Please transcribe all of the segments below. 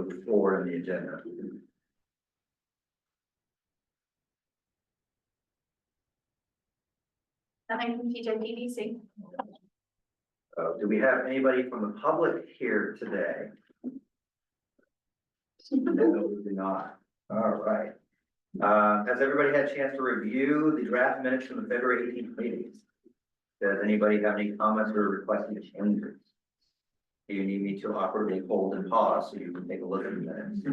move forward in the agenda. Nothing from TJPDC. Do we have anybody from the public here today? No, we do not. All right. Has everybody had a chance to review the draft minutes from the February 18th meetings? Does anybody have any comments or requesting changes? Do you need me to awkwardly hold and pause so you can take a look at the minutes?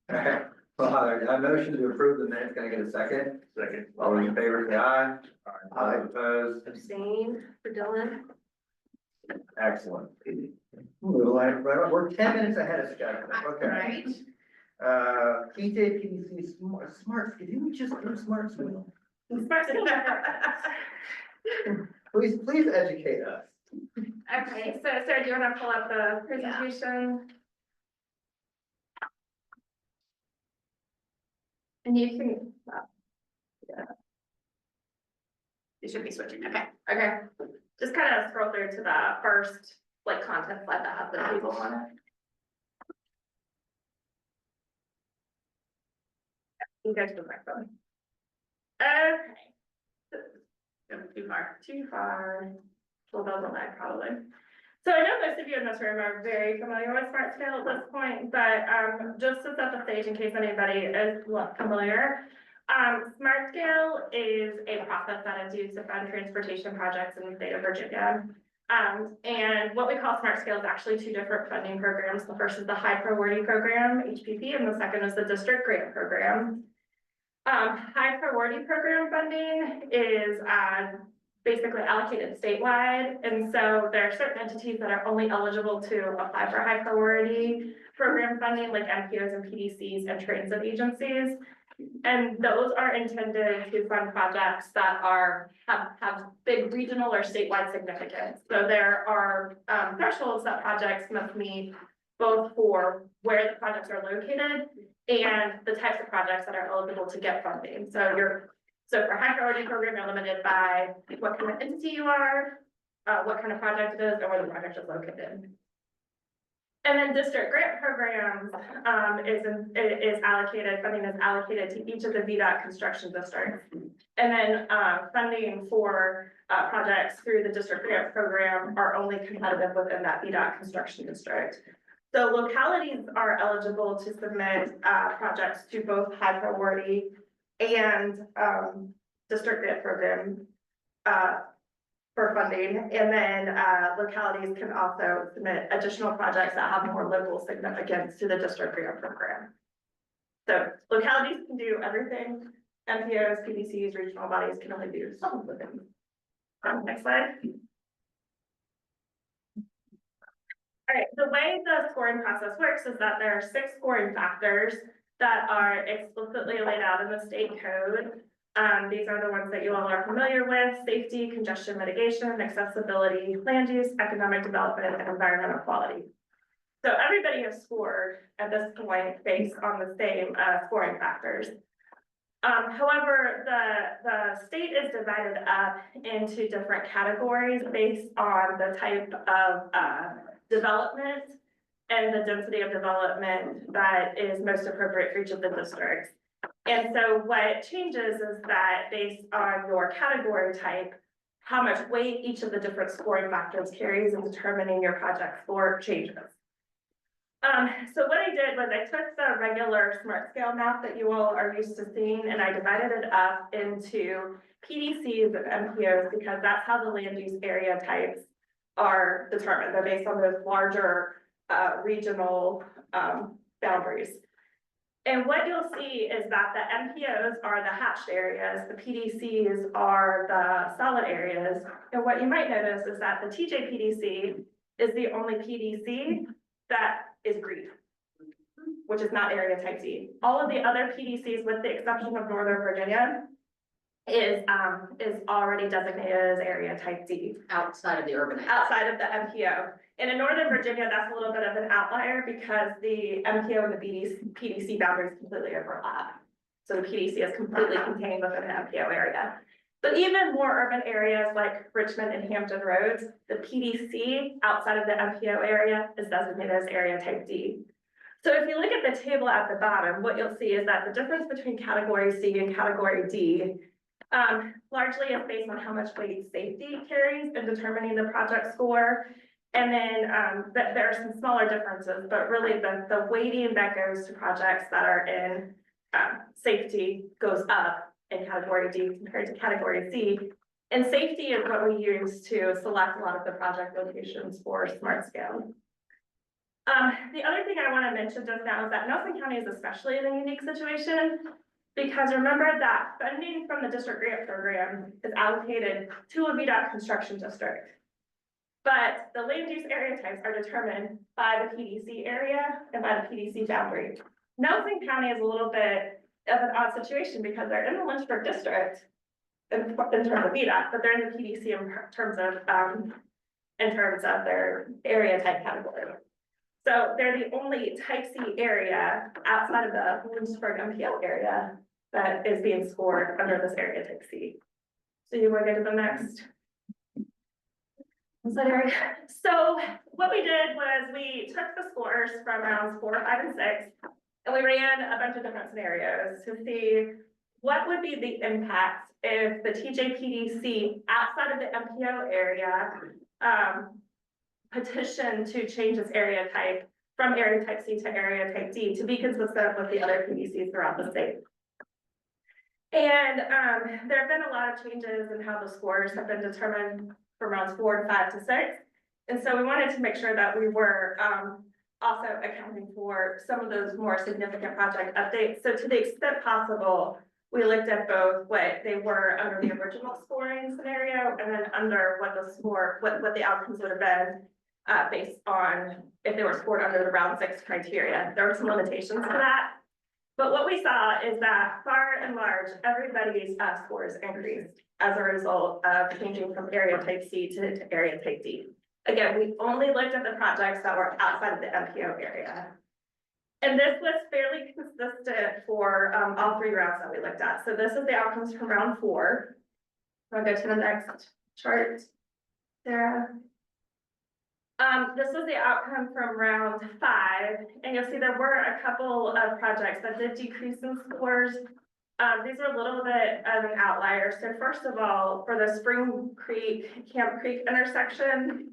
All right. Well, I motion to approve the minutes. Can I get a second? Second. All those in favor, say aye. Aye. Opposed? Abstain for Dylan. Excellent. We're 10 minutes ahead of schedule. Okay. Right. TJPDC smart. Didn't we just do smart school? Please educate us. Okay, so Sarah, do you want to pull up the presentation? And you can, yeah. You should be switching. Okay. Just kind of scroll through to the first like content slide that has the table on it. You go to the microphone. Okay. Too far. Well, those will lag probably. So I know most of you in this room are very familiar with Smart Scale at this point, but just to set the stage in case anybody is not familiar, Smart Scale is a process that is used to fund transportation projects in the state of Virginia. And what we call Smart Scale is actually two different funding programs. The first is the High Priority Program, HPP, and the second is the District Grant Program. High Priority Program funding is basically allocated statewide, and so there are certain entities that are only eligible to apply for high priority program funding, like MPOs and PDCs and transit agencies. And those are intended to fund projects that have big regional or statewide significance. So there are thresholds that projects must meet both for where the projects are located and the types of projects that are eligible to get funding. So for high priority program, you're limited by what kind of entity you are, what kind of project it is, and where the project is located. And then district grant programs is allocated, funding is allocated to each of the VDOT construction districts. And then funding for projects through the district grant program are only competitive within that VDOT construction district. So localities are eligible to submit projects to both high priority and district grant program for funding, and then localities can also submit additional projects that have more local significance to the district grant program. So localities can do everything. MPOs, PDCs, regional bodies can only do some of them. Next slide. All right, the way the scoring process works is that there are 6 scoring factors that are explicitly laid out in the state code. These are the ones that you all are familiar with: safety, congestion mitigation, accessibility, land use, economic development, and environmental quality. So everybody has scored at this point based on the same scoring factors. However, the state is divided up into different categories based on the type of development and the density of development that is most appropriate for each of the districts. And so what changes is that based on your category type, how much weight each of the different scoring factors carries in determining your project score changes. So what I did was I took the regular Smart Scale map that you all are used to seeing, and I divided it up into PDCs and MPOs because that's how the land use area types are determined. They're based on those larger regional boundaries. And what you'll see is that the MPOs are the hatched areas, the PDCs are the solid areas. And what you might notice is that the TJPDC is the only PDC that is green, which is not area type D. All of the other PDCs, with the exception of Northern Virginia, is already designated as area type D. Outside of the urban area. Outside of the MPO. And in Northern Virginia, that's a little bit of an outlier because the MPO and the PDC boundaries completely overlap. So the PDC is completely contained within the MPO area. But even more urban areas like Richmond and Hampton Roads, the PDC outside of the MPO area is designated as area type D. So if you look at the table at the bottom, what you'll see is that the difference between category C and category D largely is based on how much weight safety carries in determining the project score. And then that there are some smaller differences, but really the weighting that goes to projects that are in safety goes up in category D compared to category C. And safety is what we use to select a lot of the project locations for smart scale. The other thing I want to mention just now is that Nelson County is especially in a unique situation, because remember that funding from the district grant program is allocated to a VDOT construction district. But the land use area types are determined by the PDC area and by the PDC boundary. Nelson County is a little bit of an odd situation because they're in the Lynchburg district in terms of VDOT, but they're in the PDC in terms of their area type category. So they're the only type C area outside of the Lynchburg MPO area that is being scored under this area type C. So you want to go to the next slide area. So what we did was we took the scores from rounds 4, 5, and 6, and we ran a bunch of different scenarios to see what would be the impact if the TJPDC outside of the MPO area petition to change its area type from area type C to area type D to be consistent with the other PDCs throughout the state. And there have been a lot of changes in how the scores have been determined from rounds 4, 5 to 6. And so we wanted to make sure that we were also accounting for some of those more significant project updates. So to the extent possible, we looked at both what they were under the original scoring scenario and then under what the score, what the outcomes would have been based on if they were scored under the round 6 criteria. There were some limitations to that. But what we saw is that far and large, everybody's scores increased as a result of changing from area type C to area type D. Again, we only looked at the projects that were outside of the MPO area. And this was fairly consistent for all 3 rounds that we looked at. So this is the outcomes from round 4. I'll go to the next chart, Sarah. This was the outcome from round 5, and you'll see there were a couple of projects that did decrease in scores. These are a little bit of an outlier. So first of all, for the Spring Creek, Camp Creek intersection,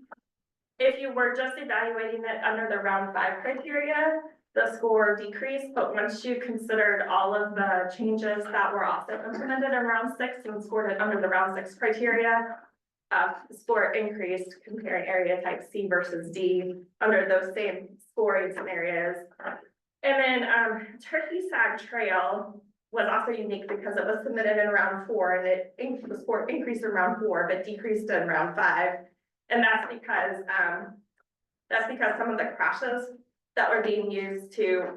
if you were just evaluating it under the round 5 criteria, the score decreased, but once you considered all of the changes that were also implemented in round 6 and scored it under the round 6 criteria, the score increased comparing area type C versus D under those same scoring scenarios. And then Turkey Sag Trail was also unique because it was submitted in round 4 and the score increased in round 4 but decreased in round 5. And that's because some of the crashes that were being used to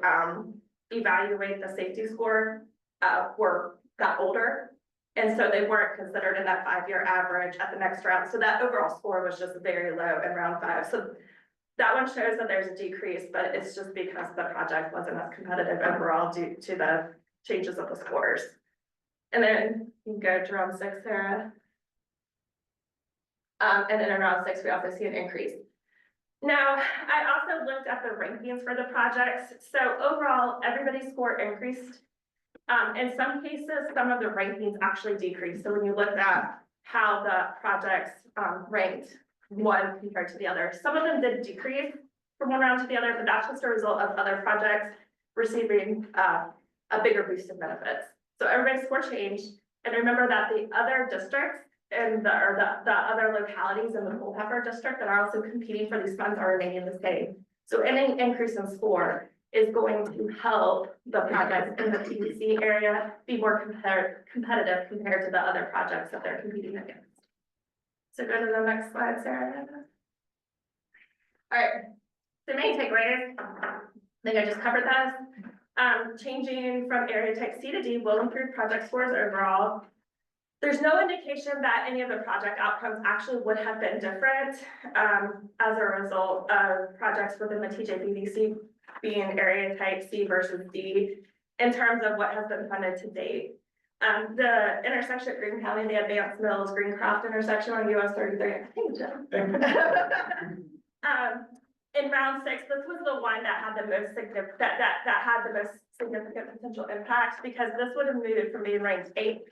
evaluate the safety score got older. And so they weren't considered in that 5-year average at the next round. So that overall score was just very low in round 5. So that one shows that there's a decrease, but it's just because the project wasn't as competitive overall due to the changes of the scores. And then you can go to round 6, Sarah. And then in round 6, we also see an increase. Now, I also looked at the rankings for the projects. So overall, everybody's score increased. In some cases, some of the rankings actually decreased. So when you looked at how the projects ranked one compared to the other, some of them did decrease from one round to the other, but that's just a result of other projects receiving a bigger boost in benefits. So everybody's score changed. And remember that the other districts and the other localities in the Culpeper district that are also competing for these funds are remaining the same. So any increase in score is going to help the projects in the PDC area be more competitive compared to the other projects that they're competing against. So go to the next slide, Sarah. All right, the main takeaways, I think I just covered those. Changing from area type C to D will improve project scores overall. There's no indication that any of the project outcomes actually would have been different as a result of projects within the TJPDC being area type C versus D in terms of what has been funded to date. The intersection at Greene County, the Advanced Mills Greencroft intersection on US 33, I think, Jim. in round 6, this was the one that had the most significant, that had the most significant potential impact, because this would have moved from being ranked 8th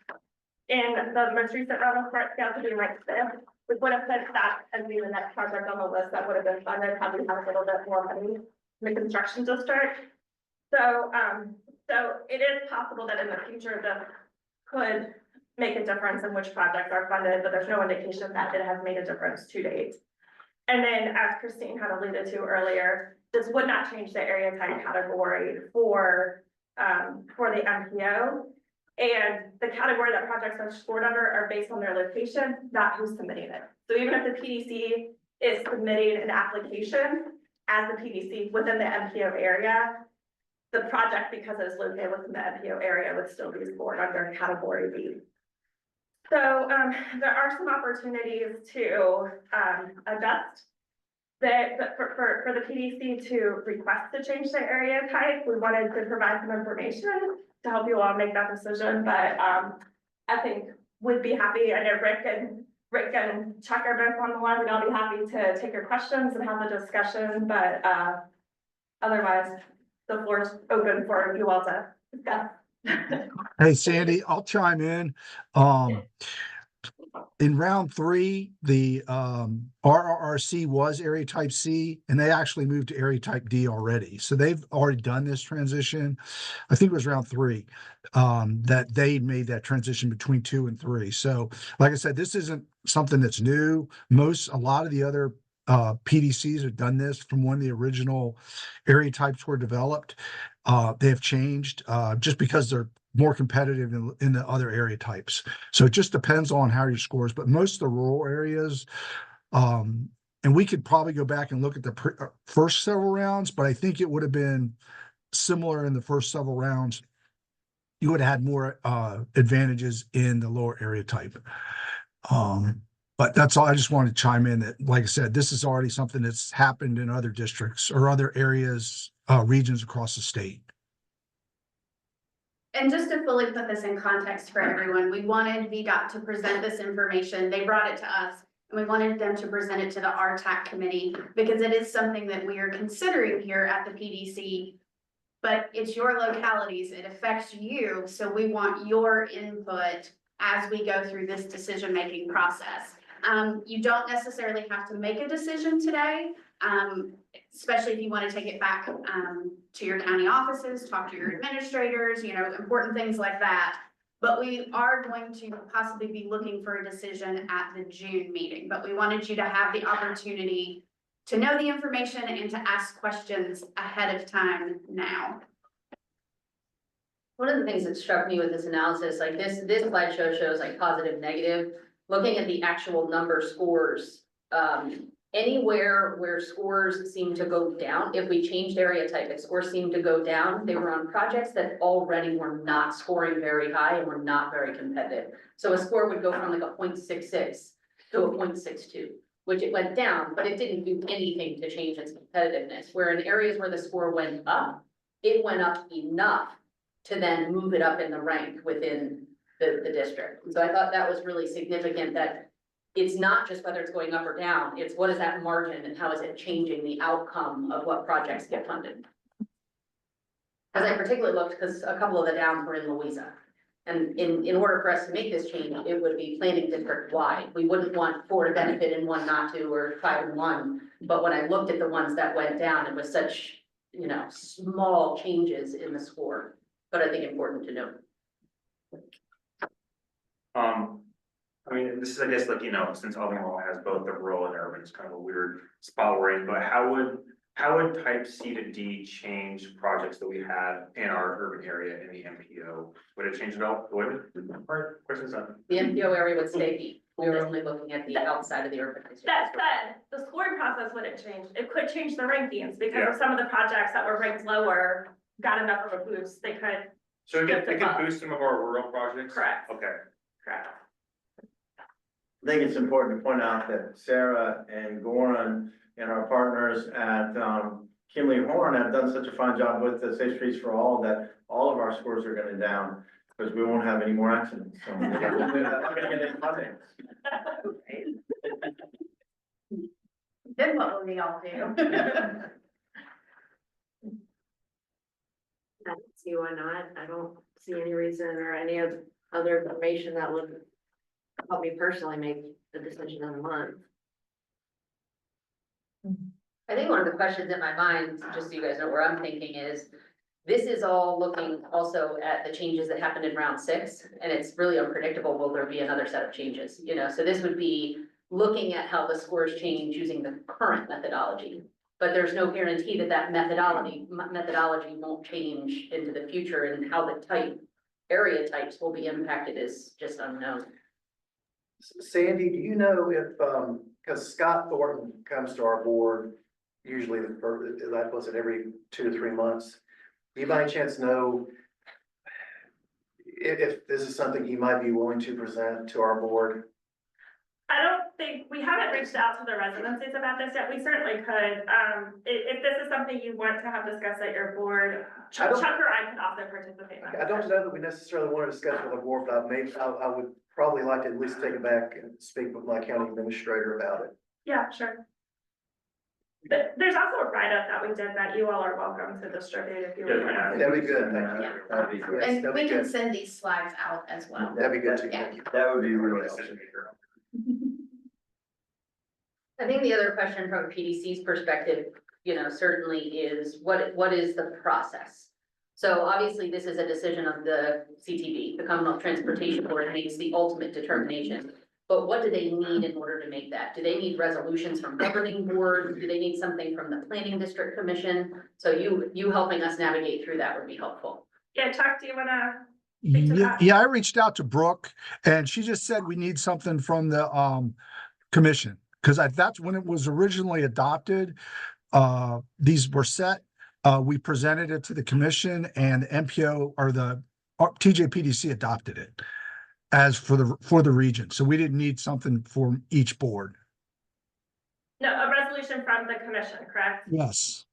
in the most recent round of smart scale to being ranked 5th, which would have put that as being the next project on the list that would have been funded, probably have a little bit more money in the construction district. So, so it is possible that in the future, this could make a difference in which projects are funded, but there's no indication that it has made a difference to date. And then, as Christine had alluded to earlier, this would not change the area type category for the MPO. And the category that projects are scored under are based on their location, not who's submitting it. So even if the PDC is submitting an application as the PDC within the MPO area, the project, because it's located within the MPO area, would still be scored under category B. So there are some opportunities to adjust for the PDC to request to change the area type. We wanted to provide some information to help you all make that decision, but I think we'd be happy. I know Rick and Chuck are both on the line. We'd all be happy to take your questions and have the discussion, but otherwise the floor is open for you all to discuss. Hey, Sandy, I'll chime in. In round 3, the RRRC was area type C, and they actually moved to area type D already. So they've already done this transition. I think it was round 3 that they made that transition between 2 and 3. So like I said, this isn't something that's new. A lot of the other PDCs have done this from when the original area types were developed. They have changed just because they're more competitive in the other area types. So it just depends on how your scores, but most of the rural areas, and we could probably go back and look at the first several rounds, but I think it would have been similar in the first several rounds. You would have had more advantages in the lower area type. But that's all. I just wanted to chime in that, like I said, this is already something that's happened in other districts or other areas, regions across the state. And just to fully put this in context for everyone, we wanted VDOT to present this information. They brought it to us, and we wanted them to present it to the RTAC committee because it is something that we are considering here at the PDC. But it's your localities, it affects you, so we want your input as we go through this decision-making process. You don't necessarily have to make a decision today, especially if you want to take it back to your county offices, talk to your administrators, you know, important things like that. But we are going to possibly be looking for a decision at the June meeting. But we wanted you to have the opportunity to know the information and to ask questions ahead of time now. One of the things that struck me with this analysis, like this slideshow shows like positive, negative. Looking at the actual number scores, anywhere where scores seem to go down, if we changed area type, if scores seem to go down, they were on projects that already were not scoring very high and were not very competitive. So a score would go from like a 0.66 to a 0.62, which it went down, but it didn't do anything to change its competitiveness. Where in areas where the score went up, it went up enough to then move it up in the rank within the district. And so I thought that was really significant, that it's not just whether it's going up or down, it's what is that margin and how is it changing the outcome of what projects get funded. Because I particularly looked, because a couple of the downs were in Louisa. And in order for us to make this change, it would be planning district wide. We wouldn't want 4 to benefit and 1 not to, or 5 and 1. But when I looked at the ones that went down, it was such, you know, small changes in the score, but I think important to note. I mean, this is, I guess, like, you know, since Albemarle has both the rural and urban, it's kind of a weird spot we're in, but how would type C to D change projects that we have in our urban area in the MPO? Would it change at all? Would it? Questions on? The MPO area would stay B. We were only looking at the outside of the urban district. That said, the scoring process wouldn't change. It could change the rankings because of some of the projects that were ranked lower got enough of a boost. They could. So it could boost some of our rural projects? Correct. Okay. Correct. I think it's important to point out that Sarah and Goran and our partners at Kimley Horn have done such a fine job with the Safe Streets for All that all of our scores are going down because we won't have any more accidents. So we're not going to get any funding. Then what will we all do? I don't see why not. I don't see any reason or any other information that would help me personally make the decision in a month. I think one of the questions in my mind, just so you guys know where I'm thinking is, this is all looking also at the changes that happened in round 6, and it's really unpredictable, will there be another set of changes, you know? So this would be looking at how the scores change using the current methodology. But there's no guarantee that that methodology won't change into the future, and how the area types will be impacted is just unknown. Sandy, do you know if, because Scott Thornton comes to our board usually the first, that was it every 2 to 3 months? Do you by any chance know if this is something he might be willing to present to our board? I don't think, we haven't reached out to the residencies about this yet. We certainly could. If this is something you want to have discussed at your board, Chuck or I could also participate. in that I don't discussion. know that we necessarily want to discuss with the board, but I would probably like to at least take it back and speak with my county administrator about it. Yeah, sure. But there's also a write-up that we did that you all are welcome to distribute if you would like. That'd be good, thank you. Yeah. That'd be great. Yes, And that'd we be can good. send these slides out as well. That'd be good too, Yeah. thank you. That would be really helpful. I think the other question from a PDC's perspective, you know, certainly is what is the process? So obviously, this is a decision of the CTB, the Commonwealth Transportation Board, makes the ultimate determination. But what do they need in order to make that? Do they need resolutions from governing boards? Do they need something from the planning district commission? So you helping us navigate through that would be helpful. Yeah, Chuck, do you wanna? Speak to Yeah, that. yeah, I reached out to Brooke and she just said we need something from the commission. Cause that's when it was originally adopted. These were set. We presented it to the commission and the MPO or the TJPDC adopted it as for the region. So we didn't need something for each board. No, a resolution from the commission, correct? Yes.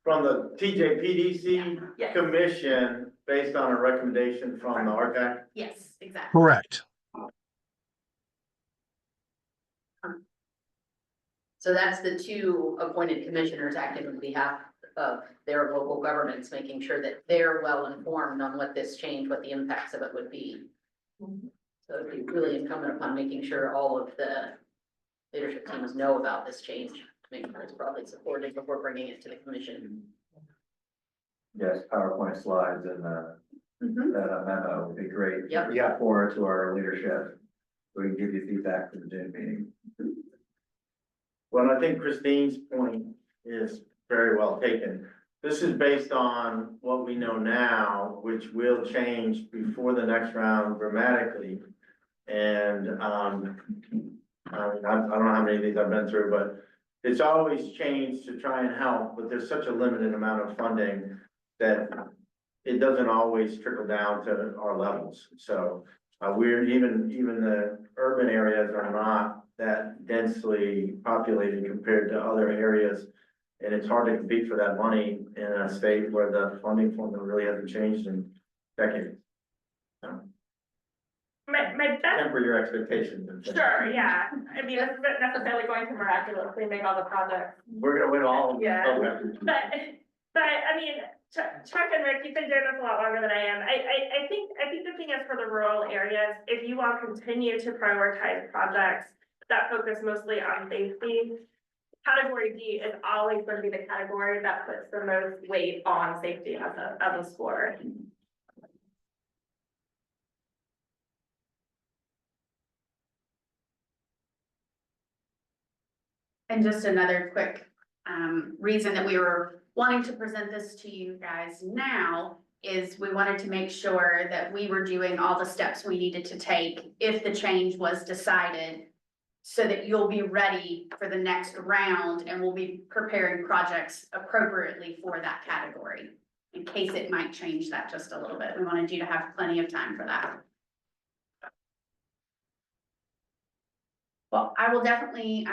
From the TJPDC Yes. commission, based on a recommendation from the RTAC. Yes, exactly. Correct. So that's the 2 appointed commissioners acting on behalf of their local governments, making sure that they're well informed on what this change, what the impacts of it would be. So it'd be really incumbent upon making sure all of the leadership teams know about this change, to make sure it's broadly supported before bringing it to the commission. Yes, PowerPoint slides and Mhm. that memo would be great. Yep. Yeah. Forward to our leadership. We can give you feedback for the June meeting. Well, I think Christine's point is very well taken. This is based on what we know now, which will change before the next round dramatically. And, I mean, I don't know how many of these I've been through, but it's always changed to try and help, but there's such a limited amount of funding that it doesn't always trickle down to our levels. So, we're even the urban areas are not that densely populated compared to other areas. And it's hard to compete for that money in a state where the funding formula really hasn't changed in decades. So, My best, temper your expectations. and things. sure, yeah. I mean, it's not necessarily going to miraculously make all the projects. We're gonna win all. Yeah. Okay. But I mean, Chuck and Rick, you've been doing this a lot longer than I am. I think the thing is for the rural areas, if you all continue to prioritize projects that focus mostly on safety, category D is always going to be the category that puts the most weight on safety as a score. And just another quick reason that we were wanting to present this to you guys now is we wanted to make sure that we were doing all the steps we needed to take if the change was decided, so that you'll be ready for the next round and we'll be preparing projects appropriately for that category, in case it might change that just a little bit. We wanted you to have plenty of time for that. Well, I will definitely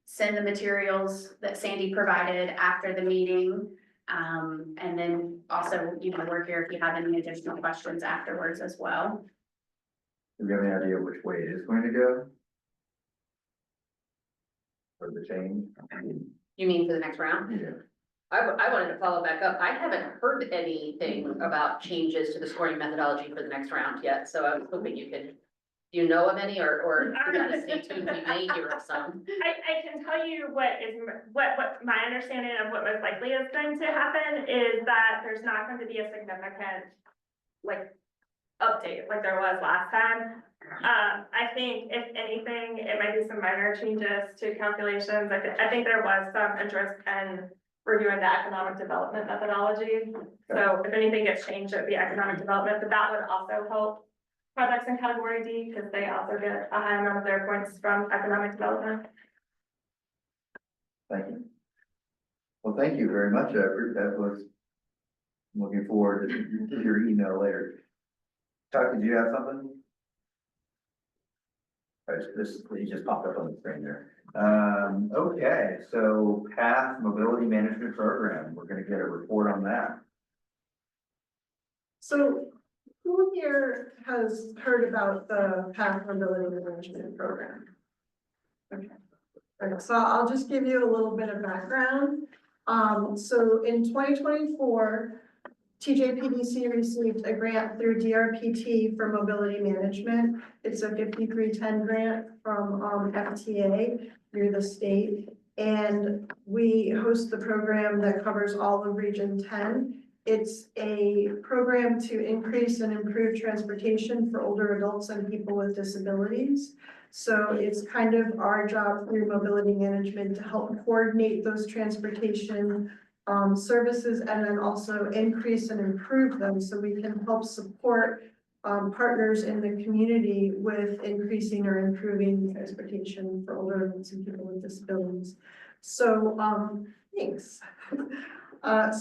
send the materials that Sandy provided after the meeting. And then also, you know, we're here if you have any additional questions afterwards as well. Do you have any idea which way it is going to go? for the change? You mean for the next round? Yeah. I wanted to follow back up. I haven't heard anything about changes to the scoring methodology for the next round yet, so I was hoping you could, do you know of any, or you gotta stay tuned, we may hear of some. I can tell you what my understanding of what most likely is going to happen is that there's not going to be a significant, like, update like there was last time. I think if anything, it might be some minor changes to calculations. I think there was some interest in reviewing the economic development methodology. So if anything gets changed, it would be economic development, but that would also help projects in category D because they also get a high amount of their points from economic development. Thank you. Well, thank you very much, Everett. That was, I'm looking forward to your email later. Chuck, did you have something? This, you just popped up on the screen there. Okay, so PATH Mobility Management Program, we're gonna get a report on that. So who here has heard about the PATH Mobility Management Program? Okay, so I'll just give you a little bit of background. So in 2024, TJPDC received a grant through DRPT for mobility management. It's a 5310 grant from FTA through the state. And we host the program that covers all of Region 10. It's a program to increase and improve transportation for older adults and people with disabilities. So it's kind of our job through mobility management to help coordinate those transportation services and then also increase and improve them so we can help support partners in the community with increasing or improving transportation for older adults and people with disabilities. So thanks.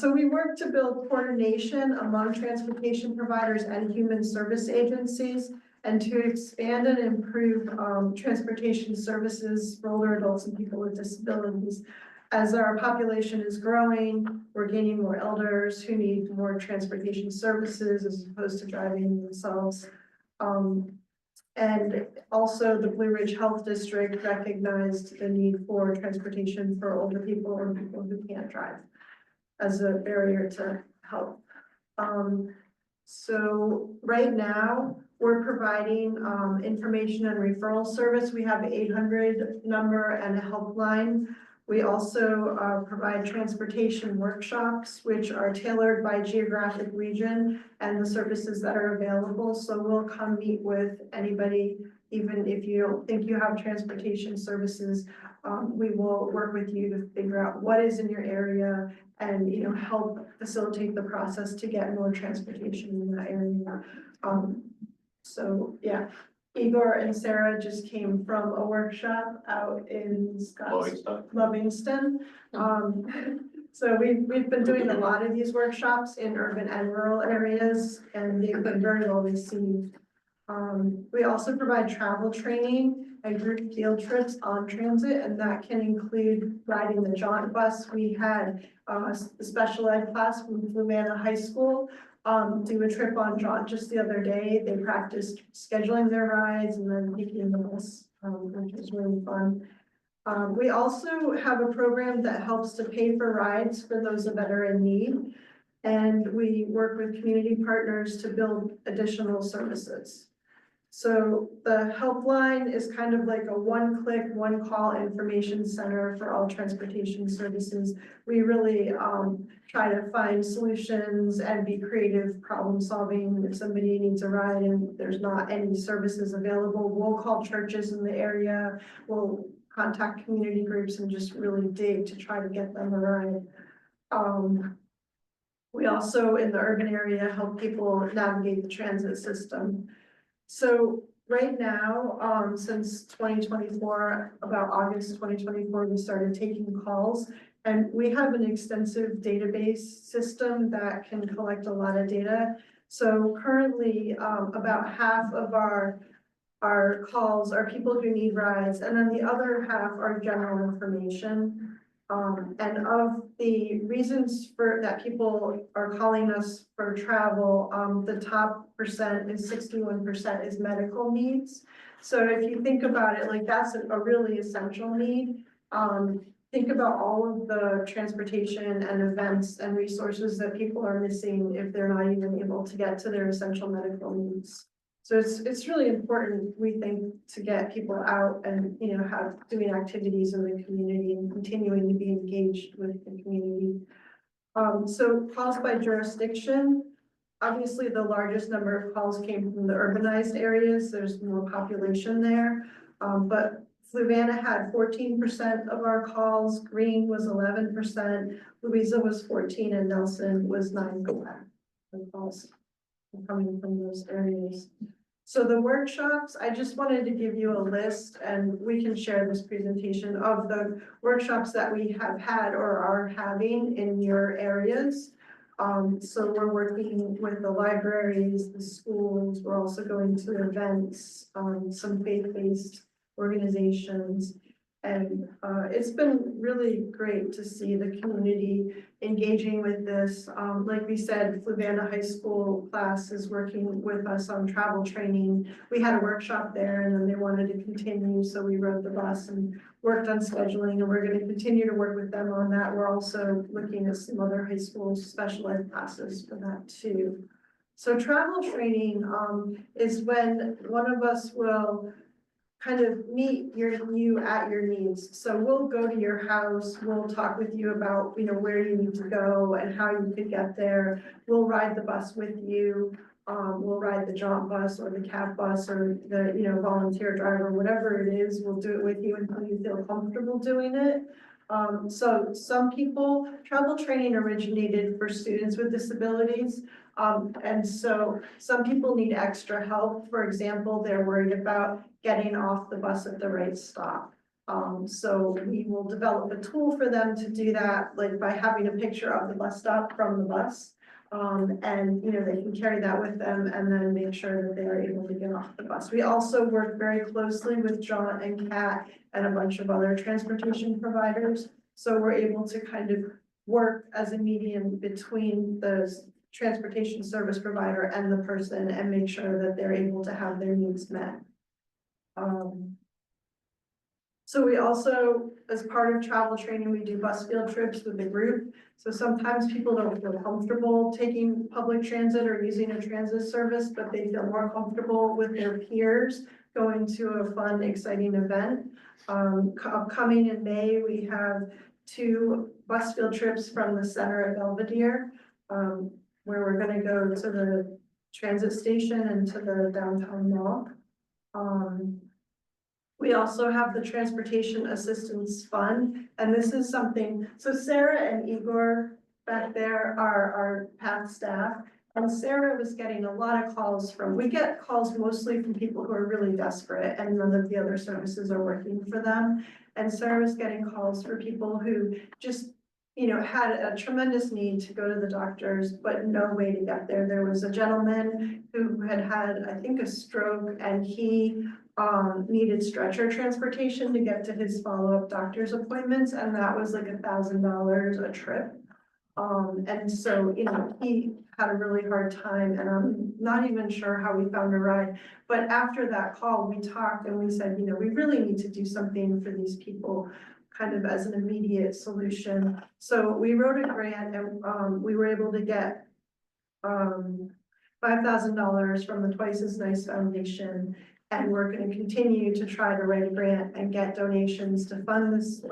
So we work to build coordination among transportation providers and human service agencies and to expand and improve transportation services for older adults and people with disabilities. As our population is growing, we're gaining more elders who need more transportation services as opposed to driving themselves. And also the Blue Ridge Health District recognized the need for transportation for older people or people who can't drive as a barrier to health. So right now we're providing information and referral service. We have an 800 number and a helpline. We also provide transportation workshops, which are tailored by geographic region and the services that are available. So we'll come meet with anybody, even if you don't think you have transportation services. We will work with you to figure out what is in your area and, you know, help facilitate the process to get more transportation in that area. So yeah. Igor and Sarah just came from a workshop out in Livingston. So we've been doing a lot of these workshops in urban and rural areas, and they've been very well received. We also provide travel training and group field trips on transit, and that can include riding the JAUNT bus. We had a special ed class from Fluvanna High School do a trip on JAUNT just the other day. They practiced scheduling their rides and then taking the bus, which was really fun. We also have a program that helps to pay for rides for those that are in need. And we work with community partners to build additional services. So the helpline is kind of like a one-click, one-call information center for all transportation services. We really try to find solutions and be creative problem solving. If somebody needs a ride and there's not any services available, we'll call churches in the area. We'll contact community groups and just really dig to try to get them a ride. We also in the urban area help people navigate the transit system. So right now, since 2024, about August 2024, we started taking calls, and we have an extensive database system that can collect a lot of data. So currently, about half of our calls are people who need rides, and then the other half are general information. And of the reasons for that people are calling us for travel, the top percent is 61% is medical needs. So if you think about it, like that's a really essential need. think about all of the transportation and events and resources that people are missing if they're not even able to get to their essential medical needs. So it's really important, we think, to get people out and, have doing activities in the community and continuing to be engaged with the community. So calls by jurisdiction, obviously the largest number of calls came from the urbanized areas, there's more population there. But Fluvanna had 14% of our calls, Greene was 11%, Louisa was 14%, and Nelson was 9% of calls coming from those areas. So the workshops, I just wanted to give you a list, and we can share this presentation of the workshops that we have had or are having in your areas. So we're working with the libraries, the schools, we're also going to events, some faith-based organizations. And it's been really great to see the community engaging with this. Like we said, Fluvanna High School class is working with us on travel training. We had a workshop there and then they wanted to continue, so we rode the bus and worked on scheduling, and we're going to continue to work with them on that. We're also looking at some other high school special ed classes for that too. So travel training is when one of us will kind of meet you at your needs. So we'll go to your house, we'll talk with you about, where you need to go and how you could get there. We'll ride the bus with you. We'll ride the JAUNT bus or the cab bus or the, volunteer driver, whatever it is, we'll do it with you until you feel comfortable doing it. So some people, travel training originated for students with disabilities. And so some people need extra help. For example, they're worried about getting off the bus at the right stop. So we will develop a tool for them to do that, like by having a picture of the bus stop from the bus. And, they can carry that with them and then make sure that they are able to get off the bus. We also work very closely with JAUNT and CAT and a bunch of other transportation providers. So we're able to kind of work as a medium between the transportation service provider and the person and make sure that they're able to have their needs met. So we also, as part of travel training, we do bus field trips with the group. So sometimes people don't feel comfortable taking public transit or using a transit service, but they feel more comfortable with their peers going to a fun, exciting event. Upcoming in May, we have 2 bus field trips from the center of Belvedere, where we're going to go to the transit station and to the downtown mall. We also have the Transportation Assistance Fund, and this is something, so Sarah and Igor back there are our PATH staff, and Sarah was getting a lot of calls we get calls mostly from people who are really desperate and none of the other services are working for them. And Sarah was getting calls for people who just, had a tremendous need to go to the doctors, but no way to get there. There was a gentleman who had, I think, a stroke, and he needed stretcher transportation to get to his follow-up doctor's appointments, and that was like $1,000 a trip. And so, he had a really hard time, and I'm not even sure how we found a ride. But after that call, we talked and we said, we really need to do something for these people, kind of as an immediate solution. So we wrote a grant, and we were able to get $5,000 from the Twice as Nice Foundation. And we're going to continue to try to write a grant and get donations to fund this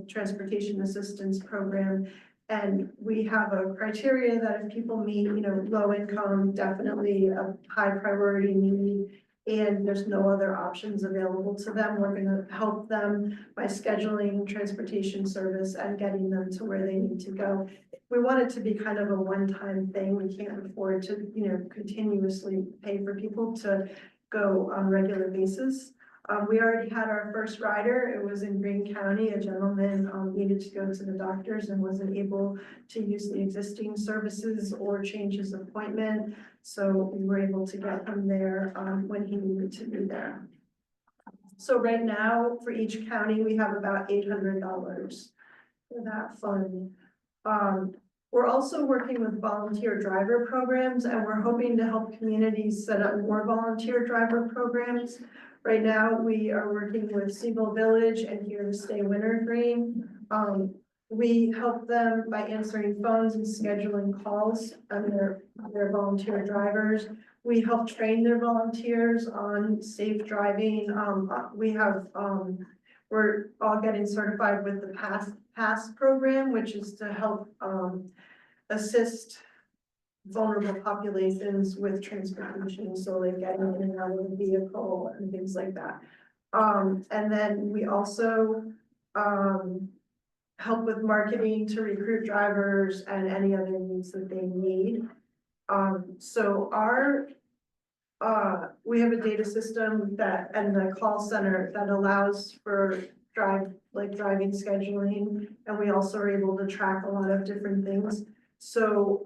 transportation assistance program. And we have a criteria that if people meet, low income, definitely a high priority need, and there's no other options available to them, we're going to help them by scheduling transportation service and getting them to where they need to go. We want it to be kind of a one-time thing. We can't afford to, continuously pay for people to go on a regular basis. We already had our first rider. It was in Greene County. A gentleman needed to go to the doctors and wasn't able to use the existing services or change his appointment. So we were able to get him there when he needed to be there. So right now, for each county, we have about $800 for that fund. We're also working with volunteer driver programs, and we're hoping to help communities set up more volunteer driver programs. Right now, we are working with Siegel Village and Here to Stay Wintergreen. We help them by answering phones and scheduling calls on their volunteer drivers. We help train their volunteers on safe driving. We're all getting certified with the PASS program, which is to help assist vulnerable populations with transportation, so like getting in and out of the vehicle and things like that. And then we also help with marketing to recruit drivers and any other needs that they need. So we have a data system and the call center that allows for driving scheduling, and we also are able to track a lot of different things. So,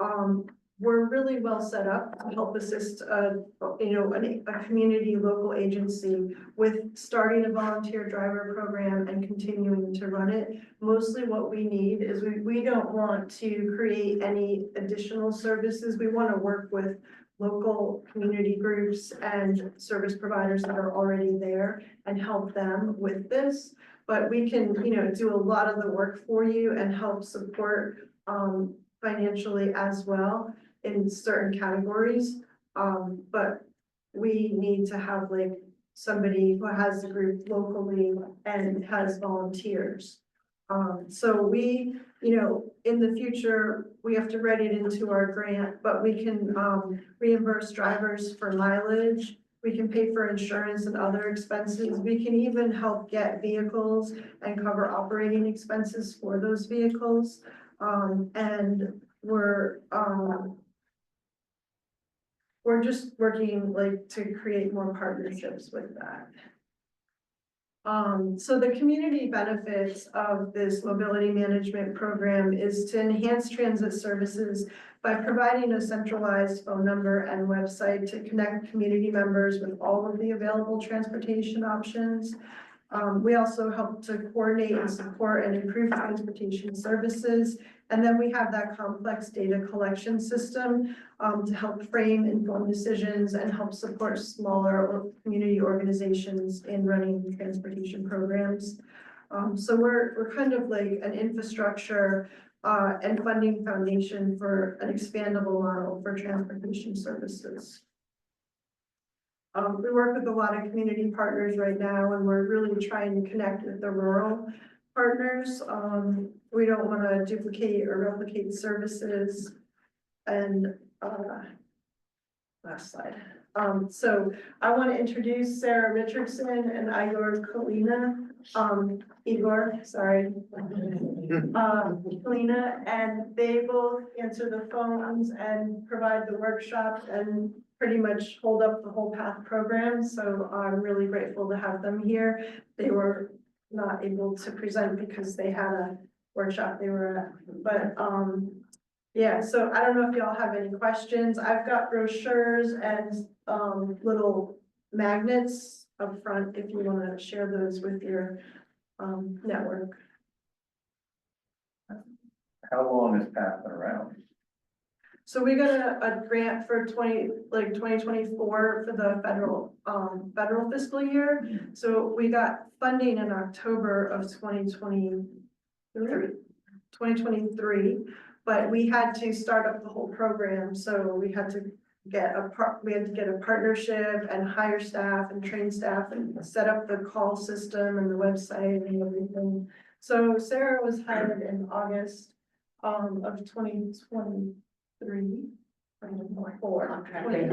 we're really well set up to help assist, a community local agency with starting a volunteer driver program and continuing to run it. Mostly what we need is we don't want to create any additional services. We want to work with local community groups and service providers that are already there and help them with this. But we can, do a lot of the work for you and help support, financially as well in certain categories. But we need to have like somebody who has a group locally and has volunteers. So we, in the future, we have to write it into our grant, but we can reimburse drivers for mileage. We can pay for insurance and other expenses. We can even help get vehicles and cover operating expenses for those vehicles. And we're just working to create more partnerships with that. So the community benefits of this mobility management program is to enhance transit services by providing a centralized phone number and website to connect community members with all of the available transportation options. We also help to coordinate and support and improve transportation services. And then we have that complex data collection system to help frame informed decisions and help support smaller community organizations in running transportation programs. So we're kind of like an infrastructure and funding foundation for an expandable model for transportation services. We work with a lot of community partners right now, and we're really trying to connect with the rural partners. We don't want to duplicate or replicate services. And last slide. So I want to introduce Sarah Richardson and Igor Kalina. Kalina, and they both answer the phones and provide the workshops and pretty much hold up the whole PATH program. So I'm really grateful to have them here. They were not able to present because they had a workshop they were at, but yeah, so I don't know if y'all have any questions. I've got brochures and little magnets up front if you want to share those with your network. How long has PATH been around? So we got a grant for 2024 for the federal fiscal year. So we got funding in October of 2023, but we had to start up the whole program. So we had to get a partnership and hire staff and train staff and set up the call system and the website and everything. So Sarah was hired in August of 2023. 2024. Contracted,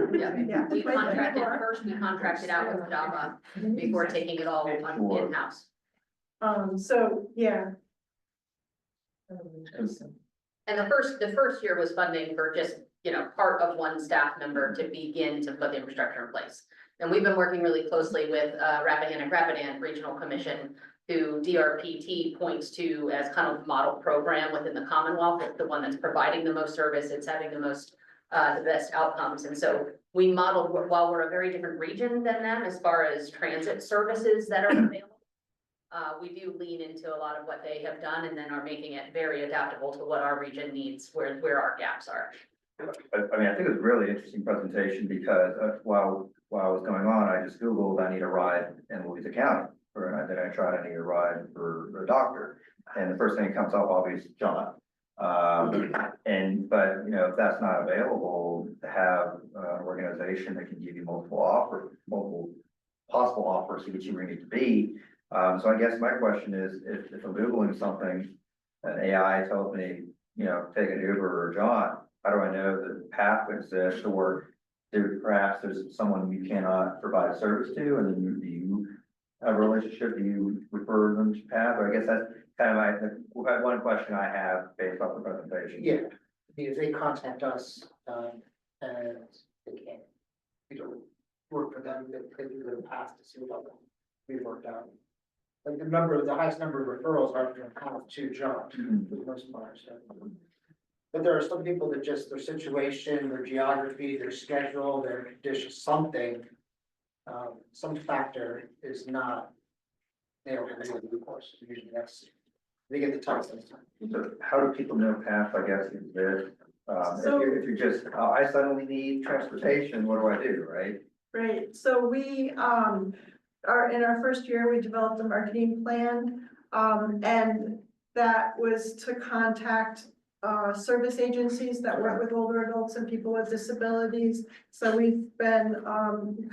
Yeah. We contracted first, we contracted out with Java before taking it all in-house. So, yeah. And the first year was funding for just, part of one staff member to begin to put the infrastructure in place. And we've been working really closely with Rappahannock Regional Commission, who DRPT points to as kind of model program within the Commonwealth. It's the one that's providing the most service, it's having the best outcomes. And so we modeled, while we're a very different region than them as far as transit services that are available, we do lean into a lot of what they have done and then are making it very adaptable to what our region needs, where our gaps are. I mean, I think it was a really interesting presentation because while I was going on, I just Googled, I need a ride in Louisa County. Then I tried, I need a ride for a doctor. And the first thing that comes up, obviously, John. But you know, if that's not available, to have an organization that can give you multiple possible offers to get you where you need to be. So I guess my question is, if I'm Googling something, and AI tells me, you know, take an Uber or John, how do I know that the path exists, or perhaps there's someone you cannot provide service to, and then do you have a relationship, do you refer them to path, or I guess that's kind of one question I have based off the presentation. Yeah, because they contact us, and they can't, we don't work for them, they do the past to see what we worked out. Like the highest number of referrals are from path to JAUNT for the most part, so. But there are some people that just, their situation, their geography, their schedule, their condition, something, some factor is not, they don't have any of the recourse, usually that's, they get the text sometimes. So how do people know path, I guess, exists? So- If you're just, I suddenly need transportation, what do I do, right? Right, so we, in our first year, we developed a marketing plan, and that was to contact service agencies that work with older adults and people with disabilities. So we've been,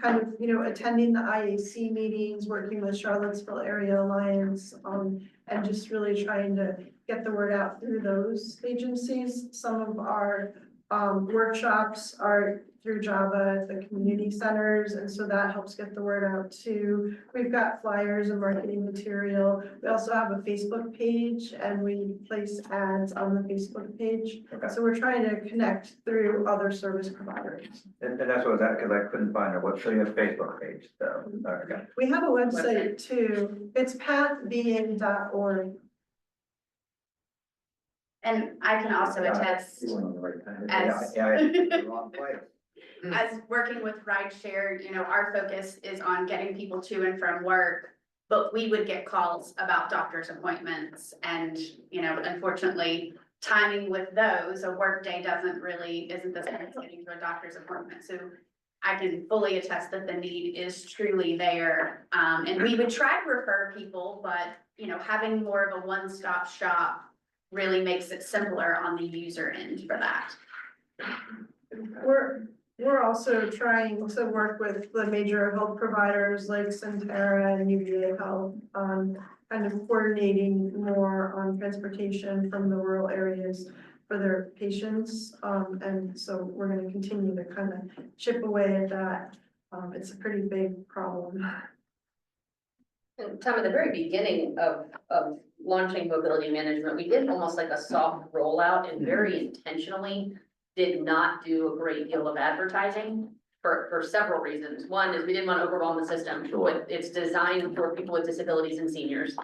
kind of, you know, attending the IAC meetings, working with Charlottesville Area Alliance, and just really trying to get the word out through those agencies. Some of our, workshops are through Java at the community centers, and so that helps get the word out too. We've got flyers and marketing material. We also have a Facebook page, and we place ads on the Facebook page. Okay. So we're trying to connect through other service providers. And that's what was that, because I couldn't find it, so you have a Facebook page, so, okay. We have a website too. It's pathbeing.org. And I can also attest, You went on the right time. As- Yeah, I hit the wrong place. as working with RideShare, you know, our focus is on getting people to and from work. But we would get calls about doctor's appointments and, you know, unfortunately, timing with those, a work day isn't the same as getting to a doctor's appointment. So I can fully attest that the need is truly there. And we would try to refer people, but, you know, having more of a one-stop shop really makes it simpler on the user end for that. We're also trying to work with the major health providers like Centera and UVA Health on kind of coordinating more on transportation from the rural areas for their patients. And so we're gonna continue to kind of chip away at that. It's a pretty big problem. And Tom, at the very beginning of launching mobility management, we did almost like a soft rollout and very intentionally did not do a great deal of advertising for several reasons. One is we didn't want to overwhelm the system. It's designed for people with disabilities and seniors.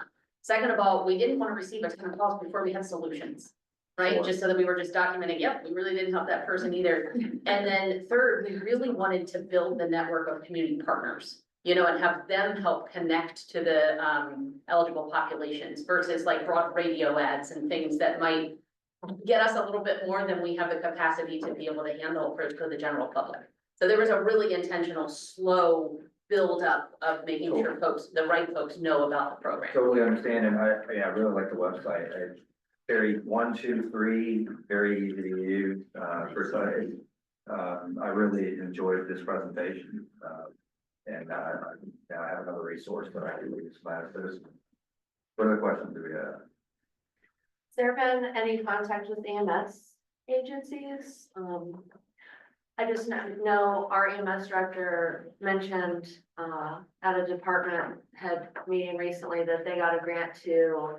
Second of all, we didn't want to receive a ton of calls before we had solutions, right? Sure. Just so that we were just documenting, yep, we really didn't help that person either. And then third, we really wanted to build the network of community partners, you know, and have them help connect to the eligible populations versus like broad radio ads and things that might get us a little bit more than we have the capacity to be able to handle for the general public. So there was a really intentional, slow build up of making sure the right folks know about the program. Totally understand, and I really like the website. Very 1, 2, 3, very easy to use, I really enjoyed this presentation. And I have another resource that I can use my citizens. What other questions do we have? Has there been any contact with EMS agencies? I just know our EMS director mentioned, at a department head meeting recently that they got a grant to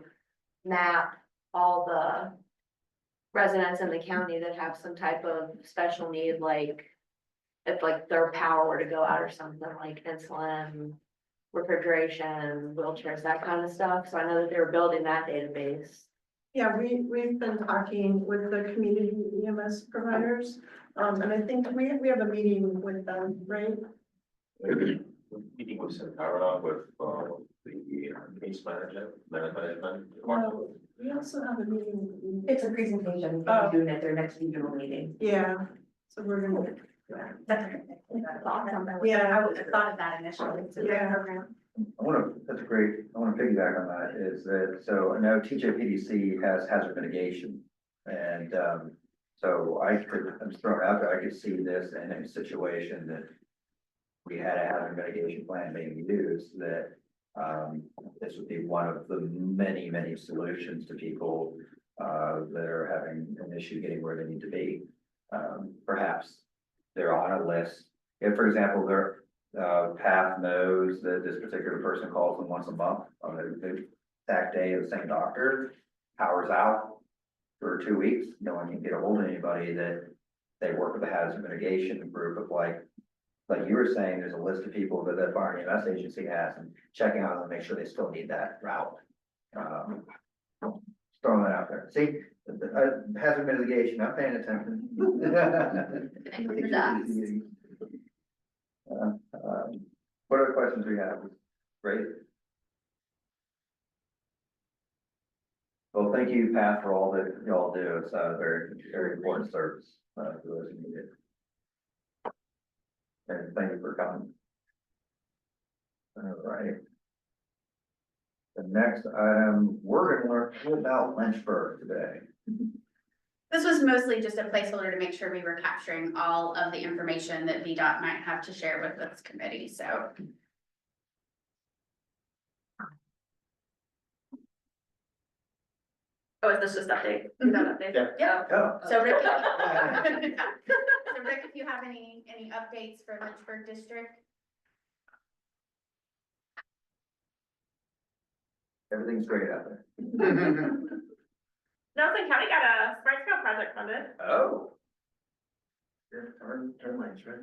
map all the residents in the county that have some type of special need, like if like their power were to go out or something, like insulin, refrigeration, wheelchairs, that kind of stuff. So I know that they were building that database. Yeah, we've been talking with the community EMS providers, and I think we have a meeting with them, right? Meeting with Centara, with Case management. We also have a meeting. It's a presentation, Oh. doing at their next regional meeting. Yeah, so we're gonna, That's awesome. Yeah. I would have thought of that initially. It's a great Yeah. program. that's great. I want to piggyback on that is that, so I know TJPDC has hazard mitigation. And, so I'm just throwing it out there, I could see this in a situation that we had a hazard mitigation plan being used, that, this would be one of the many, many solutions to people, that are having an issue getting where they need to be. Perhaps they're on a list. If, for example, their, path knows that this particular person calls them once a month on the exact day of the same doctor, power's out for 2 weeks, no one can get a hold of anybody, that they work with the hazard mitigation group of like you were saying, there's a list of people that the fire and EMS agency has, and checking on them, make sure they still need that route. Throwing that out there. See, hazard mitigation, I'm paying attention. What other questions do we have? Great. Well, thank you, Pat, for all that y'all do. It's a very, very important service, for those who need it. And thank you for coming. All right. The next item, we're gonna learn about Lynchburg today. This was mostly just a placeholder to make sure we were capturing all of the information that VDOT might have to share with this committee, so. Oh, is this just update? Is that update? Yeah. Yeah. Oh, So Rick, so Rick, if you have any updates for Lynchburg District? everything's great out there. Nelson County got a smart scale project funded. Oh. Turn lanes, right?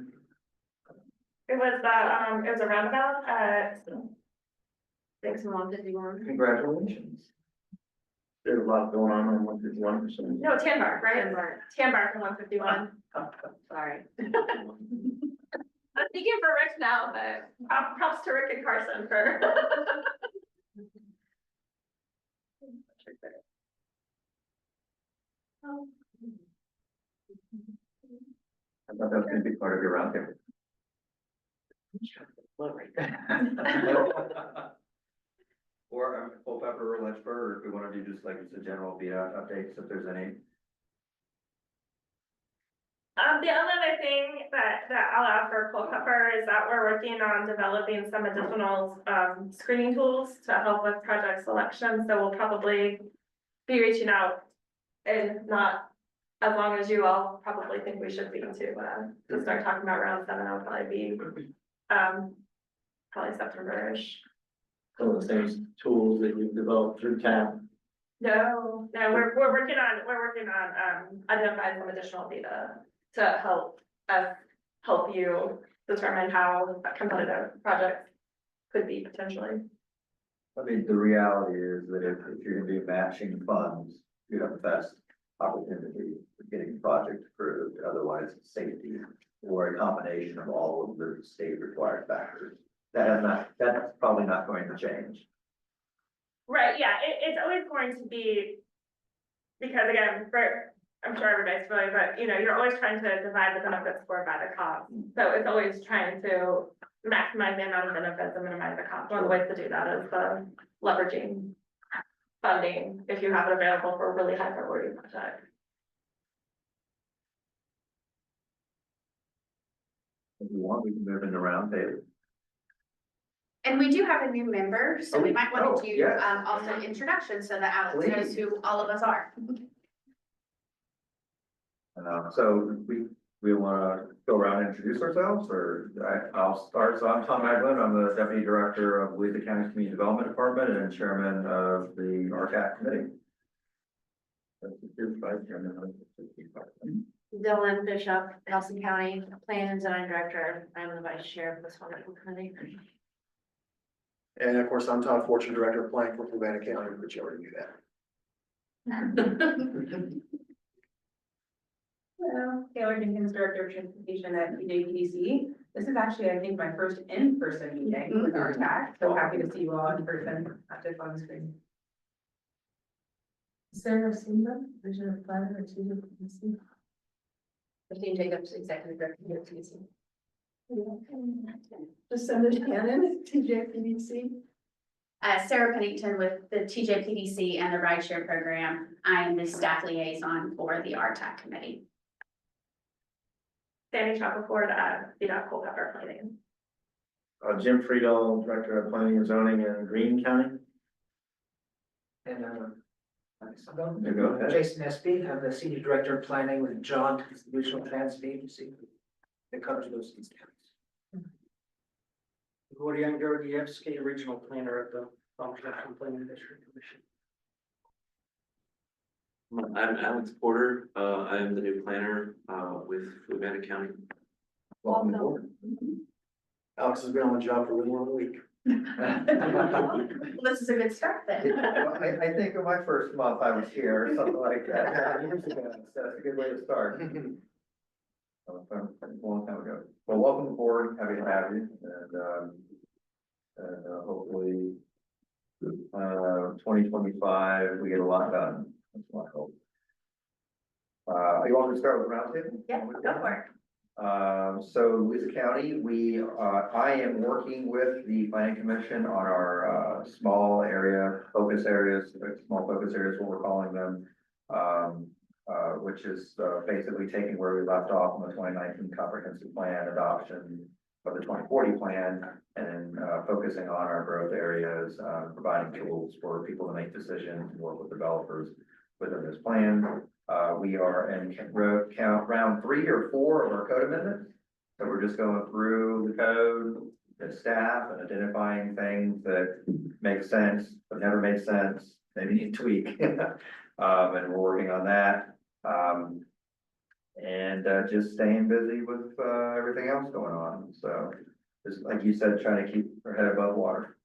It was a roundabout at. Thanks, 151. Congratulations. There's a lot going on 151%. No, Tanbark, right? Tanbark and 151. Sorry. I'm speaking for Rick now, but props to Rick and Carson for. I thought that was gonna be part of your roundtable. Or Culpeper or Lynchburg, or if we want to do just like the general VDOT updates, if there's any. The only other thing that I'll add for Culpeper is that we're working on developing some additional screening tools to help with project selection, so we'll probably be reaching out and not as long as you all probably think we should be to start talking about round 7, it'll probably be probably September-ish. Some of the same tools that you've developed through TAP. No, we're working on identifying some additional data to help us help you determine how competitive projects could be potentially. I mean, the reality is that if you're gonna be matching funds, you have the best opportunity for getting the project approved, otherwise it's safety or a combination of all of the state required factors. That's probably not going to change. Right, yeah, it's always going to be, because again, I'm sure everybody's familiar, but you're always trying to divide the benefits score by the cost. So it's always trying to maximize the amount of benefits and minimize the cost. One of the ways to do that is leveraging funding if you have it available for a really high priority project. If you want, we can move into roundtable. And we do have a new member, so we might want to do yes. also introduction so that Alex knows who all of us are. So we want to go around and introduce ourselves, or I'll start. So I'm Tom Eglin. I'm the Deputy Director of Louisa County Community Development Department and Chairman of the RTAC Committee. Dylan Bishop, Nelson County Plan and Design Director. I'm the Vice Chair of this wonderful committee. And of course, I'm Todd Fortune, Director of Planning for Fluvanna County, but you already knew that. Hello, Taylor Jenkins, Director of Transportation at TJPDC. This is actually, I think, my first in-person meeting with RTAC, so happy to see you all in person, not just on the screen. Sarah Simba, vision of planner and TJPDC. Christine Jacobs, executive director of TJPDC. Just send it to Shannon, TJPDC. Sarah Pennington with the TJPDC and the RideShare program. I am the staff liaison for the RTAC committee. Sandy Shackelford, VDOT Culpeper Planning. Jim Friedel, Director of Planning and Zoning in Greene County. And, Yeah, go ahead. Jason Espy, I'm the Senior Director of Planning with JAUNT, the Regional Transit Agency. That covers those six counties. Gordy Younger, the FSK Regional Planner at the Comprehensive Planning District Commission. I'm Alex Porter. I am the new planner, with Fluvanna County. Welcome aboard. Alex has been on the job for a little over a week. This is a good start then. I think in my first month I was here, or something like that, years ago, so that's a good way to start. A long time ago. Well, welcome aboard, happy to have you, and hopefully, 2025, we get a lot done, that's my hope. You want me to start with roundtable? Yeah, go for it. So Louisa County, I am working with the planning commission on our, small area, focus areas, small focus areas, what we're calling them. Which is, basically taking where we left off on the 2019 comprehensive plan adoption of the 2040 plan and, focusing on our growth areas, providing tools for people to make decisions and work with developers within this plan. We are in round 3 or 4 of our code amendments. So we're just going through the code, the staff, and identifying things that make sense, but never make sense, maybe need tweak. And we're working on that. And just staying busy with everything else going on. So just like you said, trying to keep our head above water.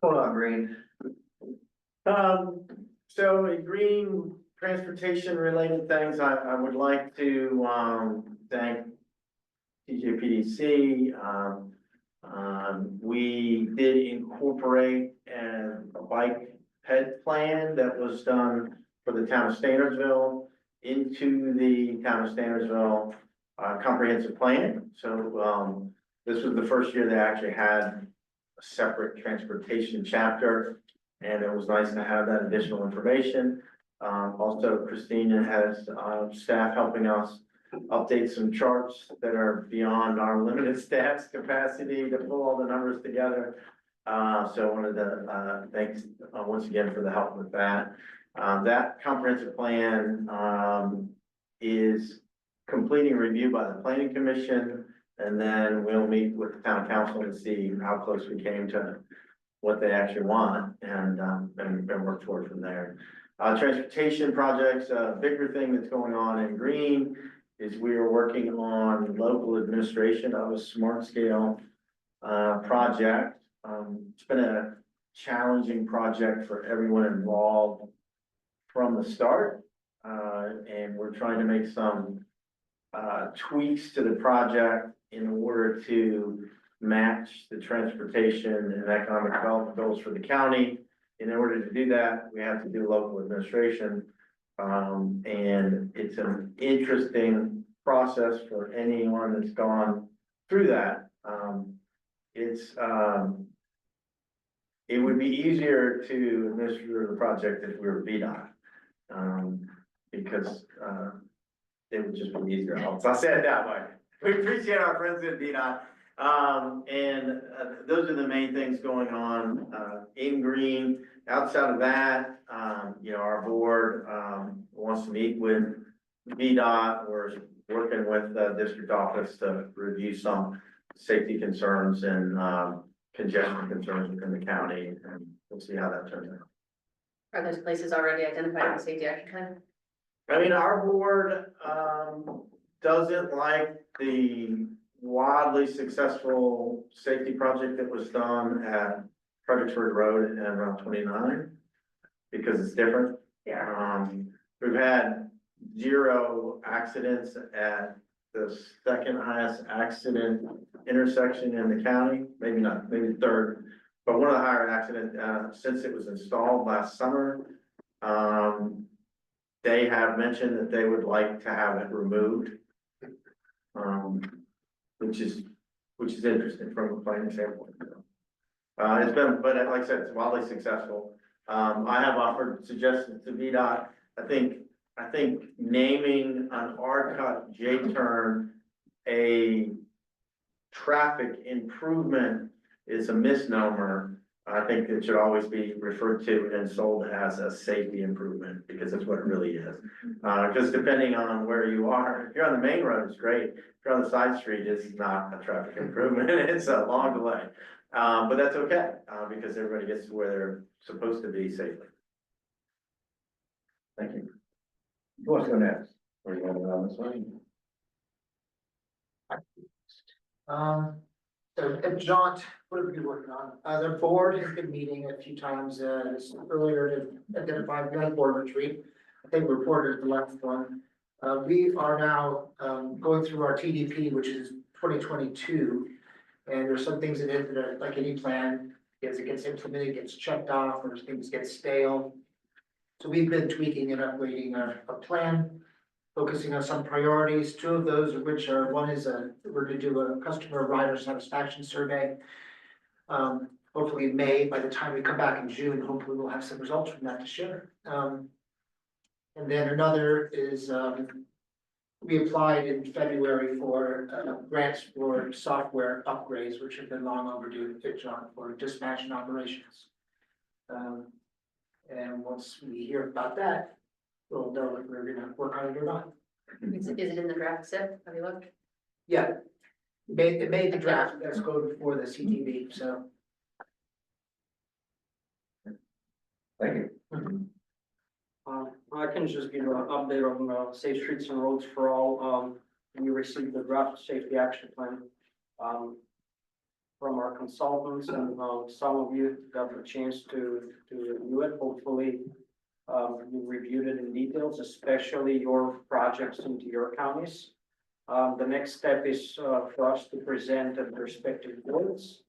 Hold on, Greene. So in Greene transportation related things, I would like to, thank TJPDC. We did incorporate a bike ped plan that was done for the town of Standardsville into the town of Standardsville, comprehensive plan. So, this was the first year they actually had a separate transportation chapter. And it was nice to have that additional information. Also, Christina has, staff helping us update some charts that are beyond our limited staff's capacity to pull all the numbers together. So I wanted to, thanks, once again for the help with that. That comprehensive plan, is completing review by the planning commission. And then we'll meet with the town council to see how close we came to what they actually want and work toward from there. Transportation projects, a bigger thing that's going on in Greene is we are working on local administration of a smart scale project. It's been a challenging project for everyone involved from the start. And we're trying to make some tweaks to the project in order to match the transportation and economic development goals for the county. In order to do that, we have to do local administration. And it's an interesting process for anyone that's gone through that. It would be easier to administer the project if we were VDOT. Because it would just be easier. I'll say it that way. We appreciate our friends at VDOT. Those are the main things going on in Greene. Outside of that, our board wants to meet with VDOT. We're working with the district office to review some safety concerns and congestion concerns within the county, and we'll see how that turns out. Are those places already identified in the safety action plan? I mean, our board doesn't like the wildly successful safety project that was done at Fredericksburg Road and Route 29 because it's different. Yeah. We've had 0 accidents at the second highest accident intersection in the county, maybe not, maybe third, but one of the higher accident, since it was installed last summer. They have mentioned that they would like to have it removed. Which is interesting from a planning standpoint. It's been, but like I said, it's wildly successful. I have offered suggestions to VDOT. I think naming an R-cut J-turn a traffic improvement is a misnomer. I think it should always be referred to and sold as a safety improvement, because that's what it really is. Because depending on where you are, if you're on the main road, it's great. If you're on the side street, it's not a traffic improvement. It's a long delay. But that's okay, because everybody gets to where they're supposed to be safely. Thank you. Who wants to go next? Or you want to go on this one? So at JAUNT, what have we been working on? The board has been meeting a few times, earlier to identify the board retreat. I think we reported the last one. We are now, going through our TDP, which is 2022. And there's some things in it that are like any plan, as it gets implemented, it gets checked off, or things get stale. So we've been tweaking and upgrading our plan, focusing on some priorities. Two of those, which are, one is we're gonna do a customer rider satisfaction survey. Hopefully in May, by the time we come back in June, hopefully we'll have some results from that to share. And then another is, we applied in February for grants for software upgrades, which have been long overdue at JAUNT for dispatch and operations. And once we hear about that, we'll know if we're gonna work on it or not. Is it in the draft SIP? Have you looked? Yeah, it made the draft, that's go before the CTV, so. Thank you. I can just give you an update on safe streets and roads for all. We received the draft safety action plan from our consultants, and some of you got the chance to review it. Hopefully, you reviewed it in details, especially your projects into your counties. The next step is for us to present at the respective boards.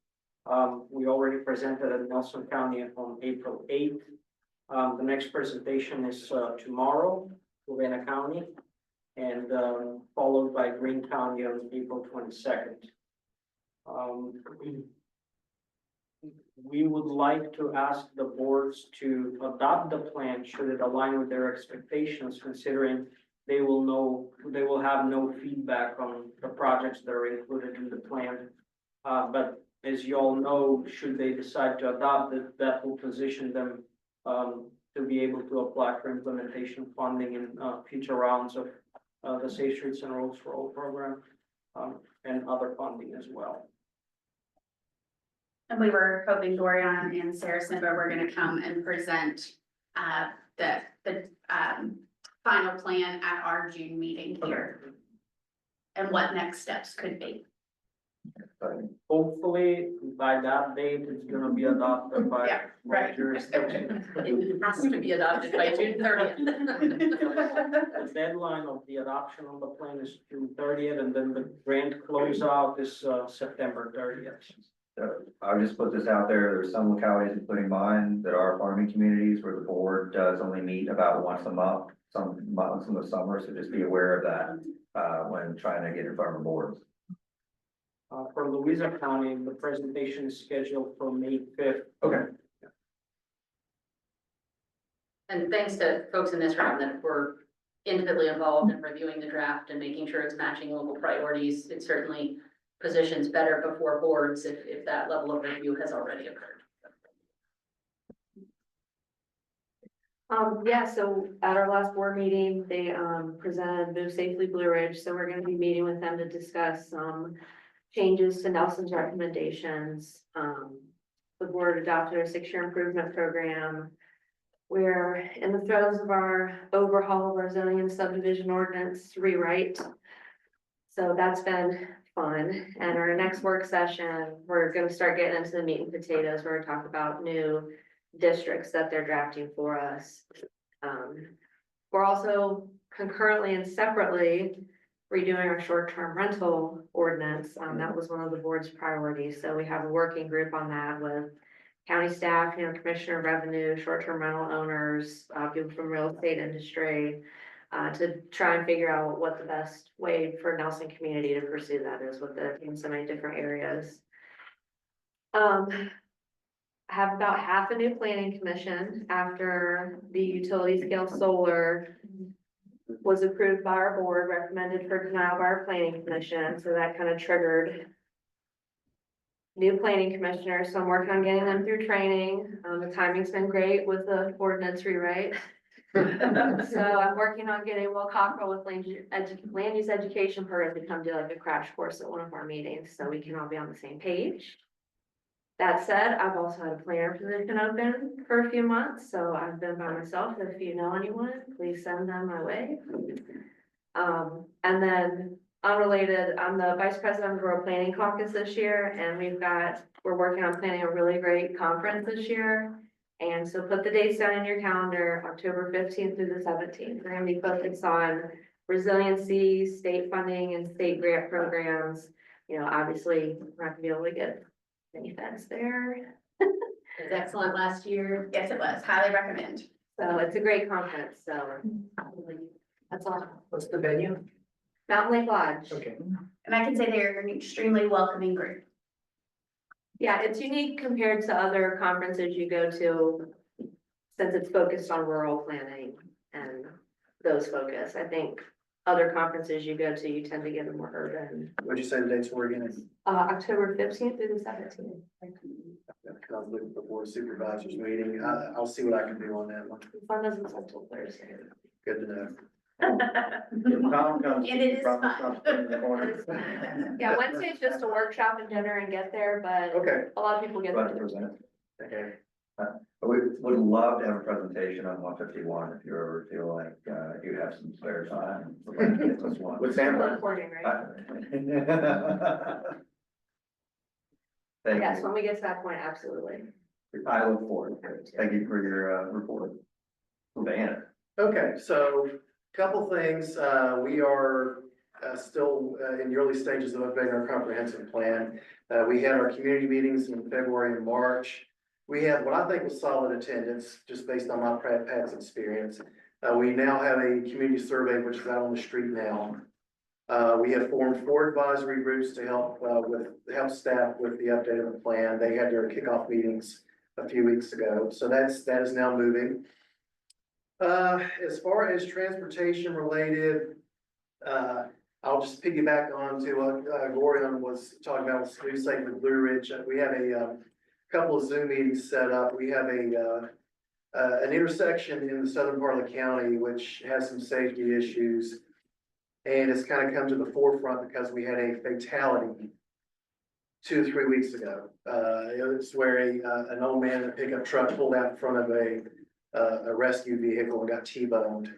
We already presented at Nelson County on April 8th. The next presentation is tomorrow, Fluvanna County, and followed by Greene County on April 22nd. We would like to ask the boards to adopt the plan should it align with their expectations, considering they will have no feedback on the projects that are included in the plan. But as you all know, should they decide to adopt it, that will position them to be able to apply for implementation funding in future rounds of the Safe Streets and Roads for All program and other funding as well. And we were hoping Dorian and Sarah Simba were gonna come and present the final plan at our June meeting here. And what next steps could be. Hopefully, by that date, it's gonna be adopted by. Yeah, right. Jurisdiction. It has to be adopted by June 30th. The deadline of the adoption of the plan is June 30th, and then the grant closeout is September 30th. I'll just put this out there. There's some localities, including mine, that are farming communities where the board does only meet about once a month, some months in the summer, so just be aware of that when trying to get in front of boards. For Louisa County, the presentation is scheduled for May 5th. Okay. And thanks to folks in this room that were intimately involved in reviewing the draft and making sure it's matching local priorities. It certainly positions better before boards if that level of review has already occurred. Yeah, so at our last board meeting, they presented Move Safely Blue Ridge, so we're gonna be meeting with them to discuss changes to Nelson's recommendations. The board adopted a 6-year improvement program. We're in the throes of our overhaul of our zoning and subdivision ordinance rewrite. So that's been fun. And our next work session, we're gonna start getting into the meat and potatoes. We're gonna talk about new districts that they're drafting for us. We're also concurrently and separately redoing our short-term rental ordinance. That was one of the board's priorities. So we have a working group on that with county staff, Commissioner of Revenue, short-term rental owners, people from real estate industry, to try and figure out what the best way for Nelson community to pursue that is with it in so many different areas. I have about half a new planning commission after the utility scale solar was approved by our board, recommended for denial by our planning commission, so that kind of triggered new planning commissioners, so I'm working on getting them through training. The timing's been great with the ordinance rewrite. So I'm working on getting Will Cockrell with land use education program to come do like a crash course at one of our meetings, so we can all be on the same page. That said, I've also had a planner position open for a few months, so I've been by myself. If you know anyone, please send them my way. And then unrelated, I'm the vice president of the Rural Planning Caucus this year, and we're working on planning a really great conference this year. And so put the dates down in your calendar, October 15th through the 17th. We're gonna be focused on resiliency, state funding and state grant programs. Obviously, we're not gonna be able to get any fence there. It was excellent last year. Yes, it was. Highly recommend. So it's a great conference, so that's all. What's the venue? Mountain Lake Lodge. Okay. And I can say they're an extremely welcoming group. Yeah, it's unique compared to other conferences you go to, since it's focused on rural planning and those focus. I think other conferences you go to, you tend to get a more urban. What'd you say the dates were again? October 15th through the 17th. I was looking for board supervisors meeting. I'll see what I can do on that one. Fun doesn't start till Thursday. Good to know. If Tom comes, And it is probably fun. comes in the corner. Yeah, Wednesday's just a workshop and dinner and get there, but Okay. a lot of people get Glad to there. present. Okay. We would love to have a presentation on 151 if you ever feel like you have some spare time. We'd like to get this one. With Sam. Recording, right? Thank Yes, you. when we get to that point, absolutely. I look forward to it. Thank you for your report. Fluvanna. Okay, so couple things. We are still in the early stages of updating our comprehensive plan. We had our community meetings in February and March. We had what I think was solid attendance, just based on my past experience. We now have a community survey, which is out on the street now. We have formed 4 advisory groups to help staff with the update of the plan. They had their kickoff meetings a few weeks ago, so that is now moving. As far as transportation related, I'll just piggyback on to what Gorion was talking about with New Safe with Blue Ridge. We have a couple of Zoom meetings set up. We have an intersection in the southern part of the county which has some safety issues. And it's kind of come to the forefront because we had a fatality 2 or 3 weeks ago. It was where an old man in a pickup truck pulled out in front of a rescue vehicle and got T-boned.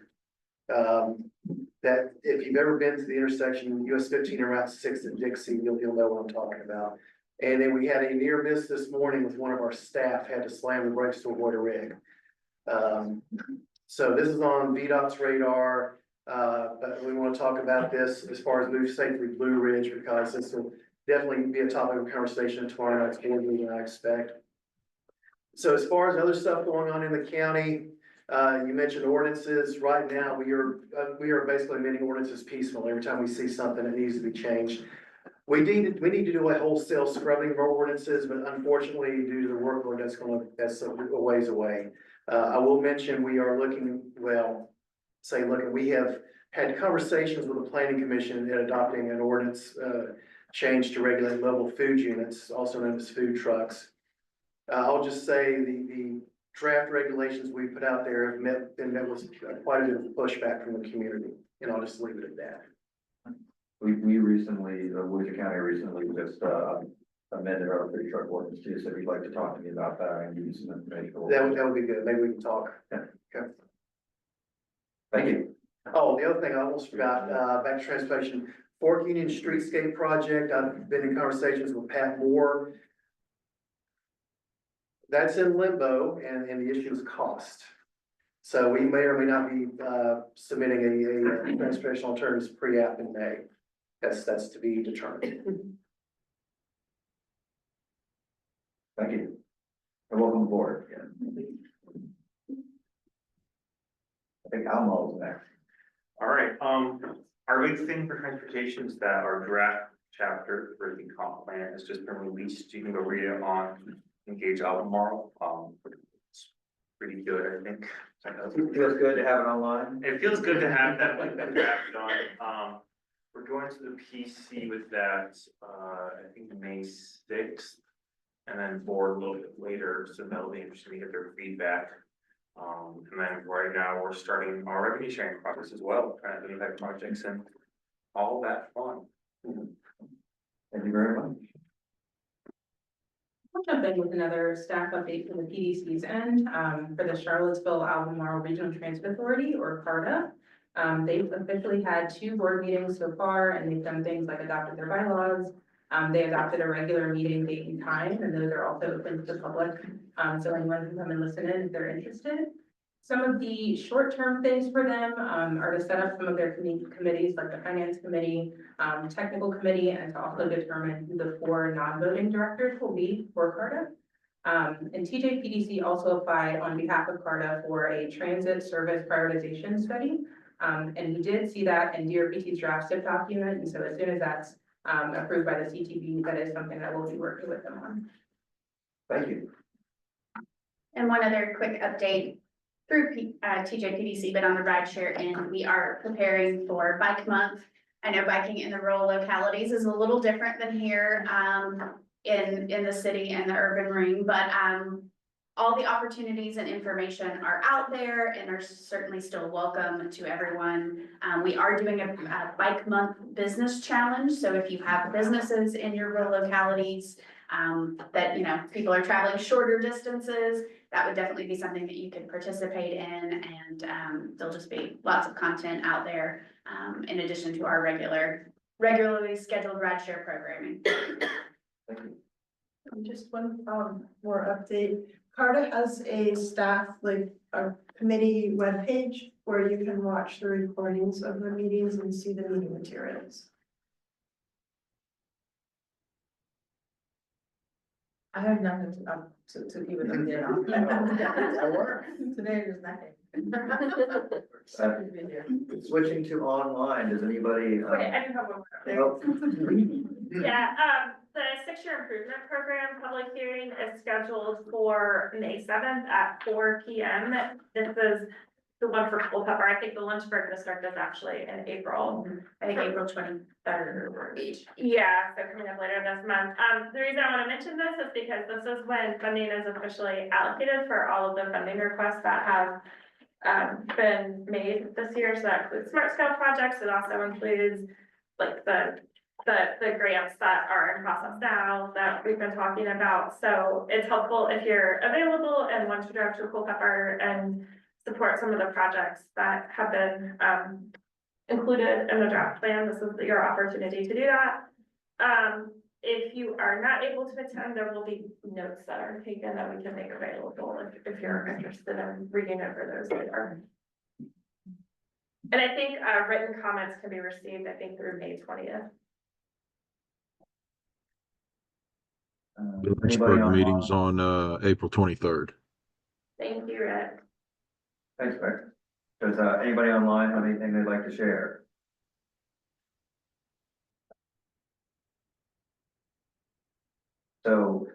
That if you've ever been to the intersection, US 15 and Route 6 at Dixie, you'll know what I'm talking about. And then we had a near miss this morning with one of our staff had to slam the brakes to avoid a rig. So this is on VDOT's radar. But we want to talk about this as far as Move Safely Blue Ridge, because this will definitely be a topic of conversation at tomorrow night's board meeting, I expect. So as far as other stuff going on in the county, you mentioned ordinances. Right now, we are basically amending ordinances piecemeal. Every time we see something that needs to be changed. We need to do a wholesale scrubbing of our ordinances, but unfortunately, due to the workload, that's a ways away. I will mention we are looking, we have had conversations with the planning commission in adopting an ordinance change to regulate mobile food units, also known as food trucks. I'll just say the draft regulations we put out there have been met with quite a bit of pushback from the community, and I'll just leave it at that. We recently, Louisa County recently just amended our food truck ordinance too, so if you'd like to talk to me about that and give you some information. That would be good. Maybe we can talk. Yeah. Okay. Thank you. Oh, the other thing I almost forgot, back to transportation, Fork Union Streetscape Project. I've been in conversations with Pat Moore. That's in limbo, and the issue is cost. So we may or may not be, submitting a transportation alternatives pre-app in May. That's to be determined. Thank you. And welcome aboard. Yeah. I think Albemarle is next. All right, our big thing for transportation is that our draft chapter for the comp plan has just been released. You can go read it on Engage Albemarle. It's pretty good, I think. It feels good to have it online. It feels good to have that like that draft done. We're going to the PC with that, I think May 6th. And then board a little bit later, so that'll be interesting to get their feedback. And then right now, we're starting our revenue sharing process as well, trying to do that projects and all that fun. Thank you very much. I'll jump in with another staff update from the PDC's end, for the Charlottesville Albemarle Regional Transit Authority, or CARTA. They've officially had 2 board meetings so far, and they've done things like adopted their bylaws. They adopted a regular meeting date and time, and those are also open to the public. So anyone can come and listen in if they're interested. Some of the short-term things for them, are to set up some of their committees, like the finance committee, technical committee, and to also determine who the 4 non-voting directors will be for CARTA. And TJPDC also applied on behalf of CARTA for a transit service prioritization study. And we did see that in DRPT's draft SIP document, and so as soon as that's approved by the CTV, that is something that we'll be working with them on. Thank you. And one other quick update through TJPDC, but on the RideShare end, we are preparing for Bike Month. I know biking in the rural localities is a little different than here in the city and the urban ring, but all the opportunities and information are out there and are certainly still welcome to everyone. We are doing a Bike Month business challenge. So if you have businesses in your rural localities that, you know, people are traveling shorter distances, that would definitely be something that you could participate in. And there'll just be lots of content out there in addition to our regularly scheduled RideShare programming. Thank you. Just one more update. CARTA has a staff, like a committee webpage where you can watch the recordings of the meetings and see the meeting materials. I have nothing to give an update on. Today there's nothing. Switching to online, does anybody? Wait, I do have one more. Oh. Yeah, the 6-year improvement program public hearing is scheduled for May 7th at 4 p.m. This is the one for Culpeper. I think the Lynchburg district is actually in April. I think April 23rd. Yeah, so coming up later this month. The reason I want to mention this is because this is when funding is officially allocated for all of the funding requests that have been made this year. So that includes smart scale projects. It also includes like the grants that are in process now that we've been talking about. So it's helpful if you're available and want to drive to Culpeper and support some of the projects that have been included in the draft plan. This is your opportunity to do that. If you are not able to attend, there will be notes that are taken that we can make available if you're interested in reading over those later. And I think written comments can be received, I think, through May 20th. The Anybody Lynchburg meeting's on April 23rd. Thank you, Rick. Thanks, Rick. Does anybody online have anything they'd like to share? So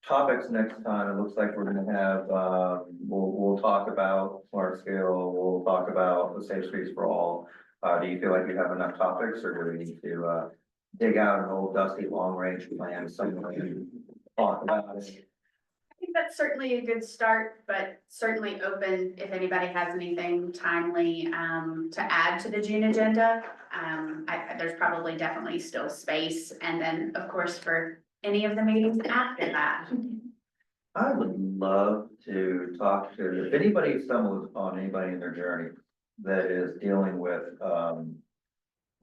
topics next time, it looks like we're gonna have, we'll talk about smart scale, we'll talk about the Safe Streets for All. Do you feel like you have enough topics, or do we need to dig out an old dusty long range plan somewhere and talk about it? I think that's certainly a good start, but certainly open if anybody has anything timely to add to the June agenda. There's probably definitely still space, and then of course for any of the meetings after that. I would love to talk to, if anybody stumbles upon anybody in their journey that is dealing with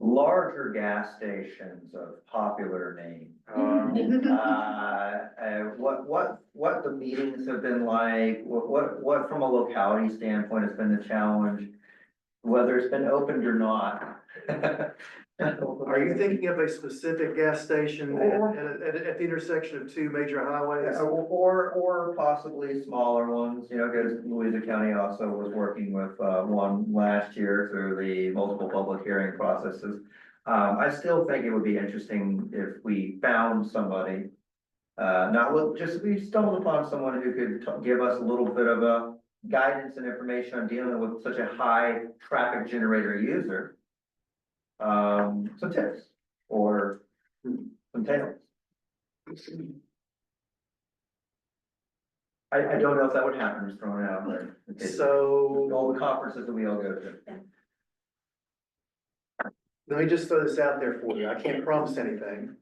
larger gas stations of popular name. What the meetings have been like, what from a locality standpoint has been the challenge, whether it's been opened or not. Are you thinking of a specific gas station at the intersection of two major highways? Or possibly smaller ones, you know, because Louisa County also was working with, one last year through the multiple public hearing processes. I still think it would be interesting if we found somebody, just if we stumbled upon someone who could give us a little bit of a guidance and information on dealing with such a high traffic generator user. Some tips or some tales. I don't know if that would happen, just throwing it out there. So All the conferences that we all go to. let me just throw this out there for you. I can't promise anything.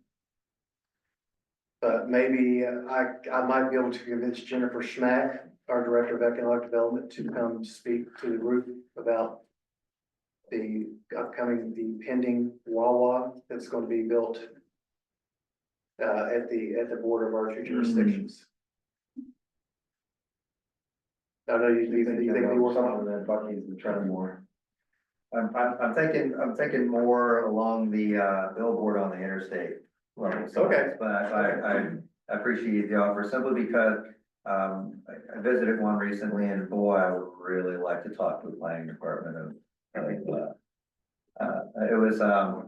But maybe I might be able to convince Jennifer Schmack, our Director of Economic Development, to come speak to the group about the pending Wawa that's going to be built at the border of our two jurisdictions. I know you think we work on that Bucky's and Trenmore. I'm thinking more along the billboard on the interstate. level. So, Okay. But I appreciate the offer simply because I visited one recently and boy, I would really like to talk to the planning department of it was a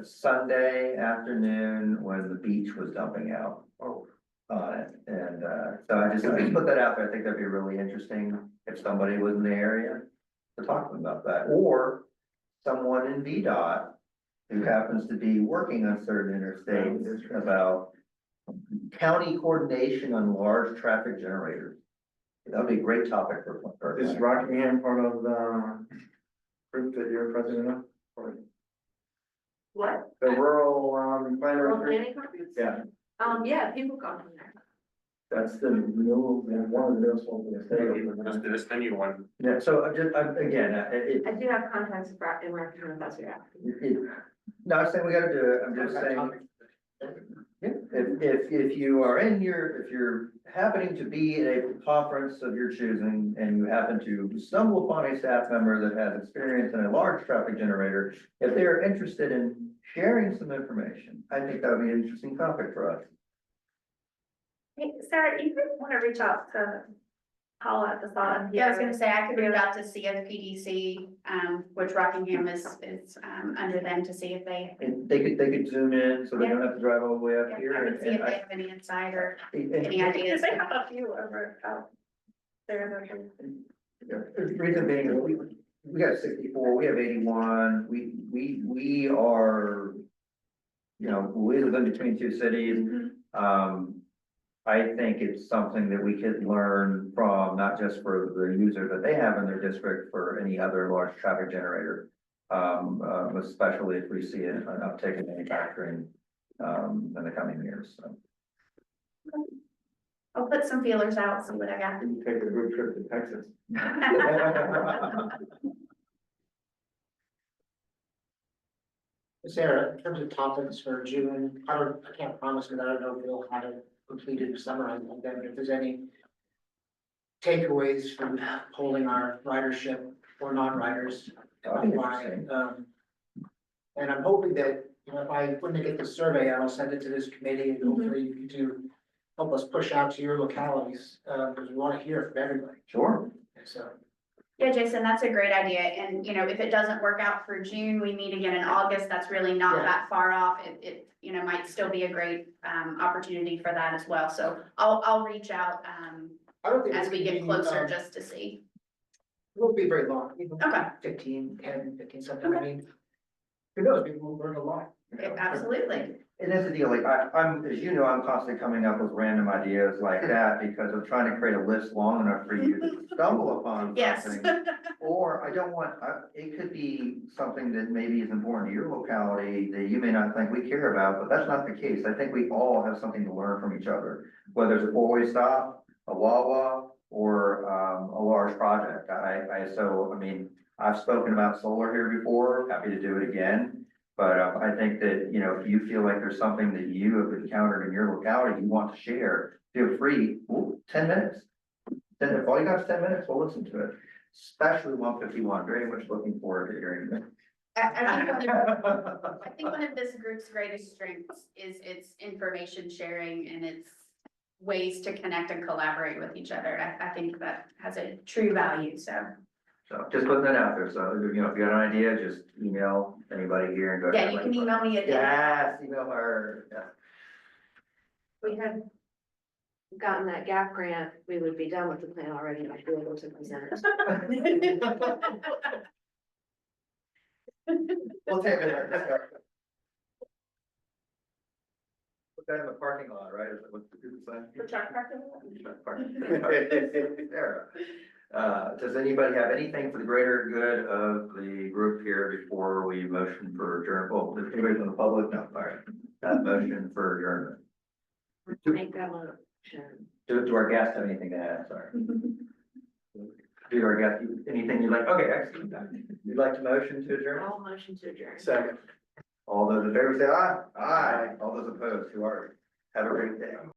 Sunday afternoon when the beach was dumping out on it. And so I just put that out there. I think that'd be really interesting if somebody was in the area to talk to them about that, or someone in VDOT who happens to be working on certain interstates about county coordination on large traffic generators. That'd be a great topic for. Is Rockingham part of the group that you're president of? Or What? the rural, planner? Rural planning conference? Yeah, Yeah, people come from there. that's the new, one of the newest ones in the state. This the new one. Yeah, so again, I do have contacts in Rockingham, if that's what you're asking. no, I'm saying we gotta do it. I'm just saying. Yeah, if you are if you're happening to be at a conference of your choosing and you happen to stumble upon a staff member that has experience in a large traffic generator, if they are interested in sharing some information, I think that would be an interesting topic for us. Hey, Sarah, you could want to reach out to Paula at the Salt. Yeah, I was gonna say, I could reach out to CFPDC, which Rockingham is under them to see if they. And they could zoom in, so they don't have to drive all the way up Yeah, here. I would see if they have any insight or any ideas. Because they have a few over out there. The reason being, we got 64, we have 81, we are, you know, we live in between two cities. I think it's something that we could learn from, not just for the user that they have in their district, for any other large traffic generator. Especially if we see an uptick in manufacturing, in the coming years, so. I'll put some feelers out, see what I got. Take a road trip to Texas. Sarah, in terms of topics for June, I can't promise because I don't know if we'll have it completed or summarized like that, but if there's any takeaways from polling our ridership or non-riders. And I'm hoping that, you know, when they get the survey, I'll send it to this committee and hopefully you to help us push out to your localities, because we want to hear from everybody. Sure. So. Yeah, Jason, that's a great idea. And, you know, if it doesn't work out for June, we meet again in August. That's really not Yeah. that far off. It, you know, might still be a great, opportunity for that as well. So I'll reach out, I don't think as it we will get be, closer just to see. It won't be very long. Okay. 15 something, I mean. Who knows, people will learn a lot. Absolutely. And that's the deal, like, I'm, as you know, I'm constantly coming up with random ideas like that because I'm trying to create a list long enough for you to stumble upon Yes. something. Or I don't want, it could be something that maybe is important to your locality that you may not think we care about, but that's not the case. I think we all have something to learn from each other, whether it's a four-way stop, a Wawa, or a large project. I mean, I've spoken about solar here before, happy to do it again. But I think that, you know, if you feel like there's something that you have encountered in your locality you want to share, feel free, 10 minutes. Then if all you got is 10 minutes, we'll listen to it, especially 151, very much looking forward to hearing it. I think one of this group's greatest strengths is its information sharing and its ways to connect and collaborate with each other. I think that has a true value, so. So just putting that out there, so, you know, if you got an idea, just email anybody here and go. Yeah, you can email me at. Yes, email her, yeah. We had gotten that gap grant, we would be done with the plan already, and I'd be able to present it. We'll take it. Put that in the parking lot, right? Is that what the people say? The truck parking. Truck parking. There. Does anybody have anything for the greater good of the group here before we motion for adjournment? Well, does anybody from the public? No, all right. Motion for adjournment. Make that motion. Do our guests have anything to add? Sorry. Do our guests, anything you'd like? Okay, excellent. You'd like to motion to adjourn? All motion to adjourn. Second. All those in favor say aye. Aye. All those opposed, who are? Have a great day.